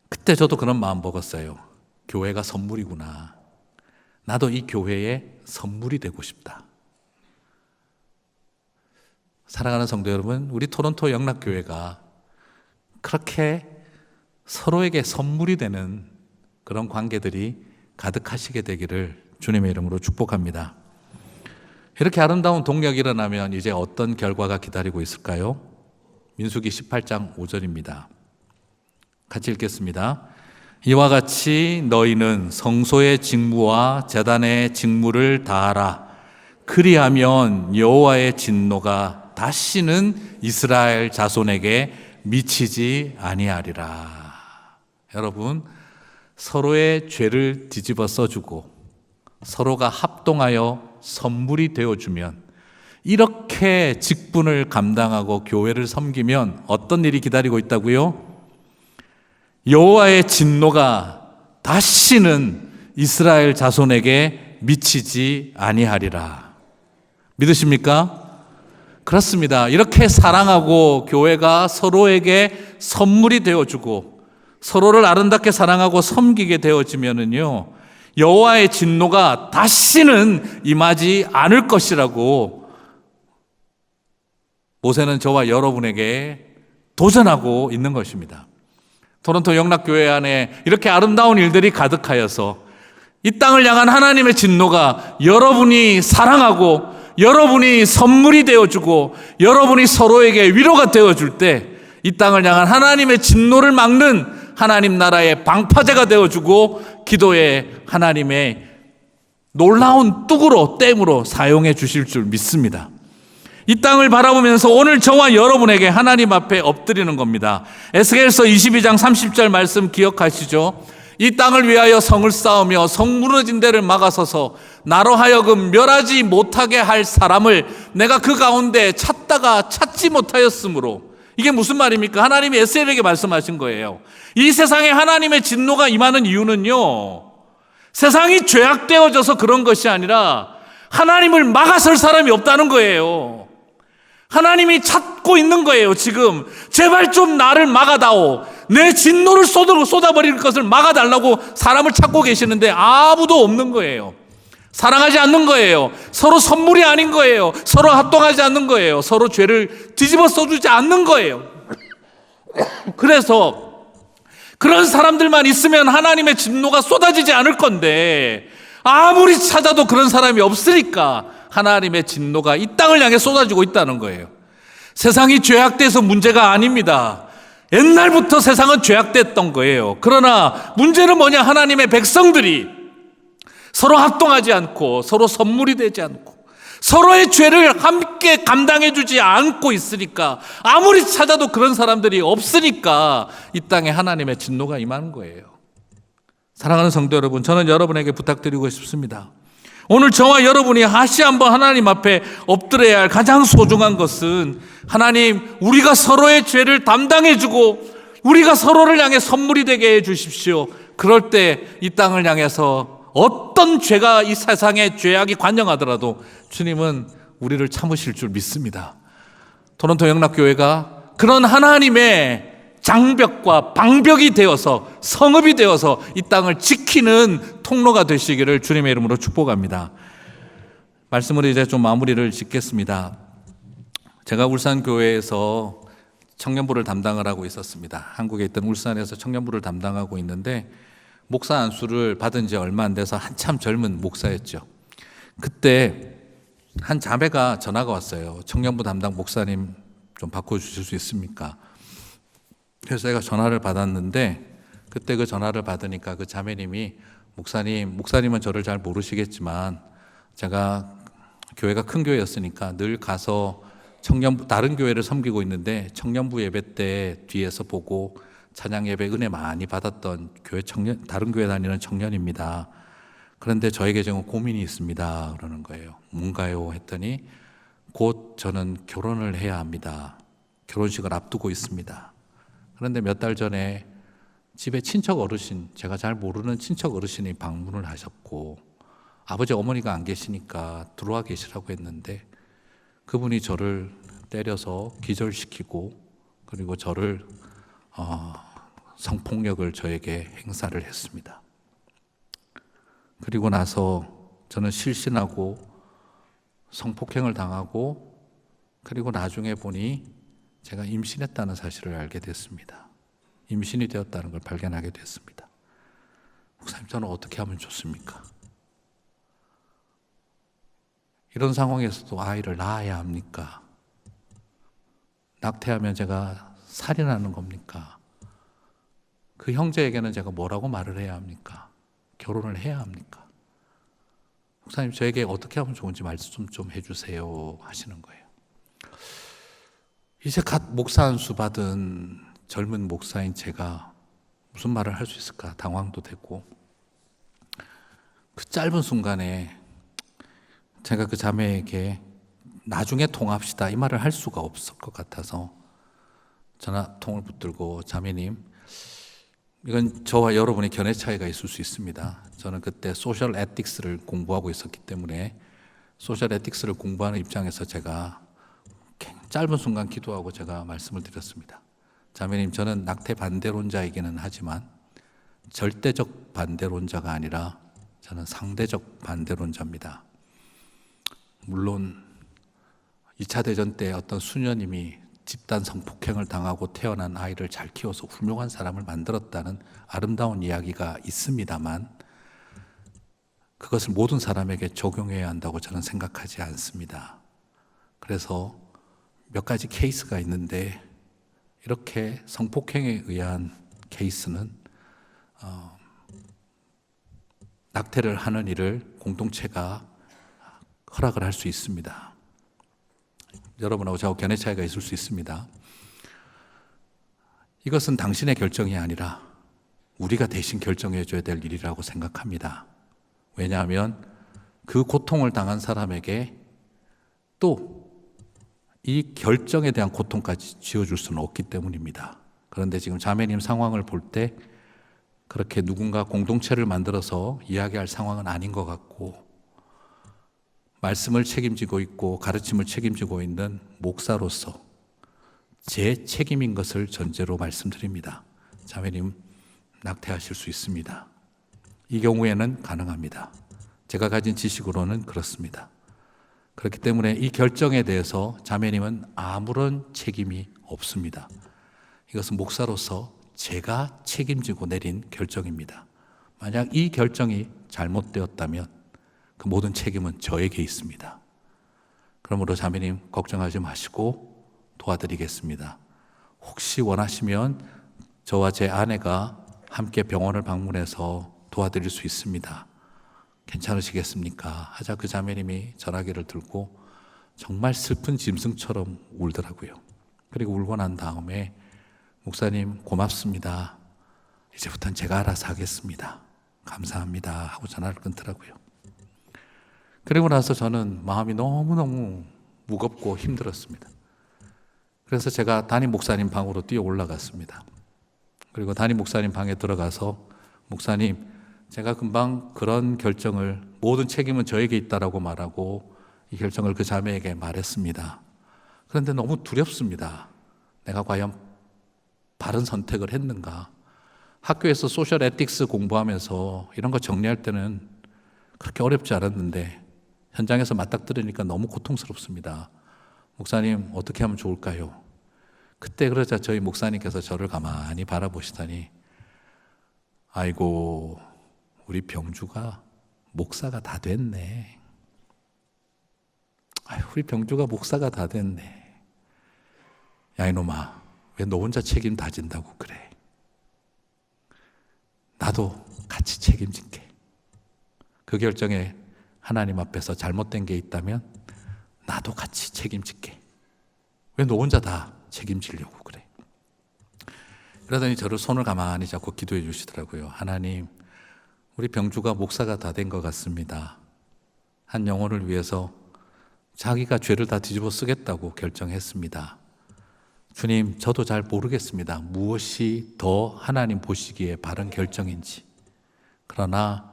그때 저도 그런 마음 먹었어요. 교회가 선물이구나. 나도 이 교회의 선물이 되고 싶다. 사랑하는 성도 여러분, 우리 토론토 영락교회가 그렇게 서로에게 선물이 되는 그런 관계들이 가득하시게 되기를 주님의 이름으로 축복합니다. 이렇게 아름다운 동력이 일어나면 이제 어떤 결과가 기다리고 있을까요? 민수기 18장 5절입니다. 같이 읽겠습니다. 이와 같이 너희는 성소의 직무와 제단의 직무를 다하라. 그리하면 여호와의 진노가 다시는 이스라엘 자손에게 미치지 아니하리라. 여러분, 서로의 죄를 뒤집어 써주고 서로가 합동하여 선물이 되어주면, 이렇게 직분을 감당하고 교회를 섬기면 어떤 일이 기다리고 있다고요? 여호와의 진노가 다시는 이스라엘 자손에게 미치지 아니하리라. 믿으십니까? 그렇습니다. 이렇게 사랑하고 교회가 서로에게 선물이 되어주고 서로를 아름답게 사랑하고 섬기게 되어지면은요, 여호와의 진노가 다시는 임하지 않을 것이라고 모세는 저와 여러분에게 도전하고 있는 것입니다. 토론토 영락교회 안에 이렇게 아름다운 일들이 가득하여서 이 땅을 향한 하나님의 진노가 여러분이 사랑하고 여러분이 선물이 되어주고 여러분이 서로에게 위로가 되어줄 때 이 땅을 향한 하나님의 진노를 막는 하나님 나라의 방파제가 되어주고 기도에 하나님의 놀라운 뚝으로 댐으로 사용해 주실 줄 믿습니다. 이 땅을 바라보면서 오늘 저와 여러분에게 하나님 앞에 엎드리는 겁니다. 에스겔서 22장 30절 말씀 기억하시죠? 이 땅을 위하여 성을 쌓으며 성 무너진 데를 막아서서 나로 하여금 멸하지 못하게 할 사람을 내가 그 가운데 찾다가 찾지 못하였으므로. 이게 무슨 말입니까? 하나님이 에스겔에게 말씀하신 거예요. 이 세상에 하나님의 진노가 임하는 이유는요, 세상이 죄악되어져서 그런 것이 아니라 하나님을 막아설 사람이 없다는 거예요. 하나님이 찾고 있는 거예요. 지금 제발 좀 나를 막아다오, 내 진노를 쏟아버릴 것을 막아달라고 사람을 찾고 계시는데 아무도 없는 거예요. 사랑하지 않는 거예요. 서로 선물이 아닌 거예요. 서로 합동하지 않는 거예요. 서로 죄를 뒤집어 써주지 않는 거예요. 그래서 그런 사람들만 있으면 하나님의 진노가 쏟아지지 않을 건데 아무리 찾아도 그런 사람이 없으니까 하나님의 진노가 이 땅을 향해 쏟아지고 있다는 거예요. 세상이 죄악돼서 문제가 아닙니다. 옛날부터 세상은 죄악됐던 거예요. 그러나 문제는 뭐냐? 하나님의 백성들이 서로 합동하지 않고 서로 선물이 되지 않고 서로의 죄를 함께 감당해 주지 않고 있으니까, 아무리 찾아도 그런 사람들이 없으니까 이 땅에 하나님의 진노가 임하는 거예요. 사랑하는 성도 여러분, 저는 여러분에게 부탁드리고 싶습니다. 오늘 저와 여러분이 다시 한번 하나님 앞에 엎드려야 할 가장 소중한 것은, 하나님, 우리가 서로의 죄를 담당해 주고 우리가 서로를 향해 선물이 되게 해 주십시오. 그럴 때 이 땅을 향해서 어떤 죄가 이 세상에 죄악이 관영하더라도 주님은 우리를 참으실 줄 믿습니다. 토론토 영락교회가 그런 하나님의 장벽과 방벽이 되어서, 성읍이 되어서 이 땅을 지키는 통로가 되시기를 주님의 이름으로 축복합니다. 말씀으로 이제 좀 마무리를 짓겠습니다. 제가 울산교회에서 청년부를 담당을 하고 있었습니다. 한국에 있던 울산에서 청년부를 담당하고 있는데, 목사 안수를 받은 지 얼마 안 돼서 한참 젊은 목사였죠. 그때 한 자매가 전화가 왔어요. 청년부 담당 목사님 좀 바꿔주실 수 있습니까? 그래서 제가 전화를 받았는데, 그때 그 전화를 받으니까 그 자매님이, 목사님은 저를 잘 모르시겠지만 제가 교회가 큰 교회였으니까 늘 가서 청년부, 다른 교회를 섬기고 있는데 청년부 예배 때 뒤에서 보고 찬양 예배 은혜 많이 받았던 교회 청년, 다른 교회 다니는 청년입니다. 그런데 저에게 지금 고민이 있습니다. 그러는 거예요. 뭔가요? 했더니 곧 저는 결혼을 해야 합니다. 결혼식을 앞두고 있습니다. 그런데 몇 달 전에 집에 친척 어르신, 제가 잘 모르는 친척 어르신이 방문을 하셨고, 아버지 어머니가 안 계시니까 들어와 계시라고 했는데 그분이 저를 때려서 기절시키고 그리고 저를 성폭력을 저에게 행사를 했습니다. 그리고 나서 저는 실신하고 성폭행을 당하고, 그리고 나중에 보니 제가 임신했다는 사실을 알게 됐습니다. 임신이 되었다는 걸 발견하게 됐습니다. 목사님, 저는 어떻게 하면 좋습니까? 이런 상황에서도 아이를 낳아야 합니까? 낙태하면 제가 살인하는 겁니까? 그 형제에게는 제가 뭐라고 말을 해야 합니까? 결혼을 해야 합니까? 목사님, 저에게 어떻게 하면 좋은지 말씀 좀 해주세요 하시는 거예요. 이제 갓 목사 안수 받은 젊은 목사인 제가 무슨 말을 할 수 있을까 당황도 되고, 그 짧은 순간에 제가 그 자매에게 나중에 통합시다 이 말을 할 수가 없을 것 같아서 전화통을 붙들고, 자매님, 이건 저와 여러분의 견해 차이가 있을 수 있습니다. 저는 그때 소셜 에틱스를 공부하고 있었기 때문에 소셜 에틱스를 공부하는 입장에서 제가 짧은 순간 기도하고 제가 말씀을 드렸습니다. 자매님, 저는 낙태 반대론자이기는 하지만 절대적 반대론자가 아니라 저는 상대적 반대론자입니다. 물론 2차 대전 때 어떤 수녀님이 집단 성폭행을 당하고 태어난 아이를 잘 키워서 훌륭한 사람을 만들었다는 아름다운 이야기가 있습니다만, 그것을 모든 사람에게 적용해야 한다고 저는 생각하지 않습니다. 그래서 몇 가지 케이스가 있는데, 이렇게 성폭행에 의한 케이스는 낙태를 하는 일을 공동체가 허락을 할 수 있습니다. 여러분하고 저하고 견해 차이가 있을 수 있습니다. 이것은 당신의 결정이 아니라 우리가 대신 결정해 줘야 될 일이라고 생각합니다. 왜냐하면 그 고통을 당한 사람에게 또 이 결정에 대한 고통까지 지어줄 수는 없기 때문입니다. 그런데 지금 자매님 상황을 볼 때 그렇게 누군가 공동체를 만들어서 이야기할 상황은 아닌 것 같고, 말씀을 책임지고 있고 가르침을 책임지고 있는 목사로서 제 책임인 것을 전제로 말씀드립니다. 자매님, 낙태하실 수 있습니다. 이 경우에는 가능합니다. 제가 가진 지식으로는 그렇습니다. 그렇기 때문에 이 결정에 대해서 자매님은 아무런 책임이 없습니다. 이것은 목사로서 제가 책임지고 내린 결정입니다. 만약 이 결정이 잘못되었다면 그 모든 책임은 저에게 있습니다. 그러므로 자매님, 걱정하지 마시고 도와드리겠습니다. 혹시 원하시면 저와 제 아내가 함께 병원을 방문해서 도와드릴 수 있습니다. 괜찮으시겠습니까? 하자 그 자매님이 전화기를 들고 정말 슬픈 짐승처럼 울더라고요. 그리고 울고 난 다음에, 목사님 고맙습니다. 이제부터는 제가 알아서 하겠습니다. 감사합니다. 하고 전화를 끊더라고요. 그리고 나서 저는 마음이 너무너무 무겁고 힘들었습니다. 그래서 제가 담임 목사님 방으로 뛰어 올라갔습니다. 그리고 담임 목사님 방에 들어가서, 목사님, 제가 금방 그런 결정을, 모든 책임은 저에게 있다라고 말하고 이 결정을 그 자매에게 말했습니다. 그런데 너무 두렵습니다. 내가 과연 바른 선택을 했는가? 학교에서 소셜 에틱스 공부하면서 이런 거 정리할 때는 그렇게 어렵지 않았는데 현장에서 맞닥뜨리니까 너무 고통스럽습니다. 목사님, 어떻게 하면 좋을까요? 그때 그러자 저희 목사님께서 저를 가만히 바라보시더니, 아이고, 우리 병주가 목사가 다 됐네. 아유, 우리 병주가 목사가 다 됐네. 야, 이놈아, 왜 너 혼자 책임 다 진다고 그래? 나도 같이 책임질게. 그 결정에 하나님 앞에서 잘못된 게 있다면 나도 같이 책임질게. 왜 너 혼자 다 책임지려고 그래? 그러더니 저를 손을 가만히 잡고 기도해 주시더라고요. 하나님, 우리 병주가 목사가 다 된 것 같습니다. 한 영혼을 위해서 자기가 죄를 다 뒤집어 쓰겠다고 결정했습니다. 주님, 저도 잘 모르겠습니다. 무엇이 더 하나님 보시기에 바른 결정인지. 그러나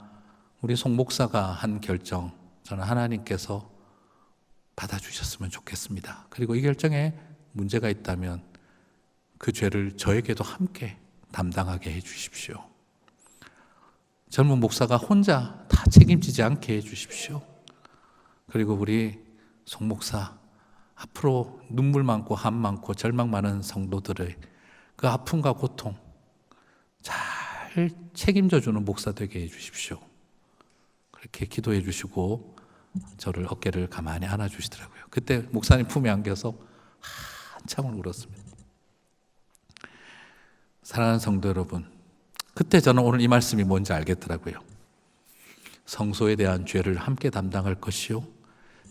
우리 송 목사가 한 결정, 저는 하나님께서 받아주셨으면 좋겠습니다. 그리고 이 결정에 문제가 있다면 그 죄를 저에게도 함께 담당하게 해 주십시오. 젊은 목사가 혼자 다 책임지지 않게 해 주십시오. 그리고 우리 송 목사, 앞으로 눈물 많고 한 많고 절망 많은 성도들의 그 아픔과 고통 잘 책임져 주는 목사 되게 해 주십시오. 그렇게 기도해 주시고 저를 어깨를 가만히 안아 주시더라고요. 그때 목사님 품에 안겨서 한참을 울었습니다. 사랑하는 성도 여러분, 그때 저는 오늘 이 말씀이 뭔지 알겠더라고요. 성소에 대한 죄를 함께 담당할 것이요,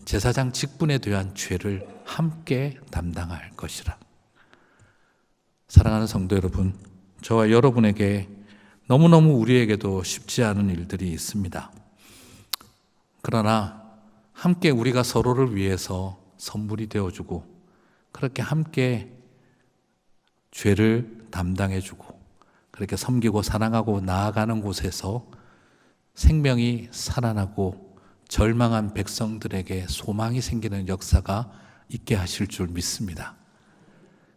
제사장 직분에 대한 죄를 함께 담당할 것이라. 사랑하는 성도 여러분, 저와 여러분에게 너무너무 우리에게도 쉽지 않은 일들이 있습니다. 그러나 함께 우리가 서로를 위해서 선물이 되어주고 그렇게 함께 죄를 담당해주고 그렇게 섬기고 사랑하고 나아가는 곳에서 생명이 살아나고 절망한 백성들에게 소망이 생기는 역사가 있게 하실 줄 믿습니다.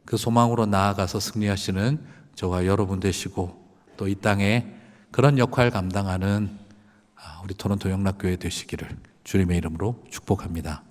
그 소망으로 나아가서 승리하시는 저와 여러분 되시고 또 이 땅에 그런 역할 감당하는 우리 토론토 영락교회 되시기를 주님의 이름으로 축복합니다.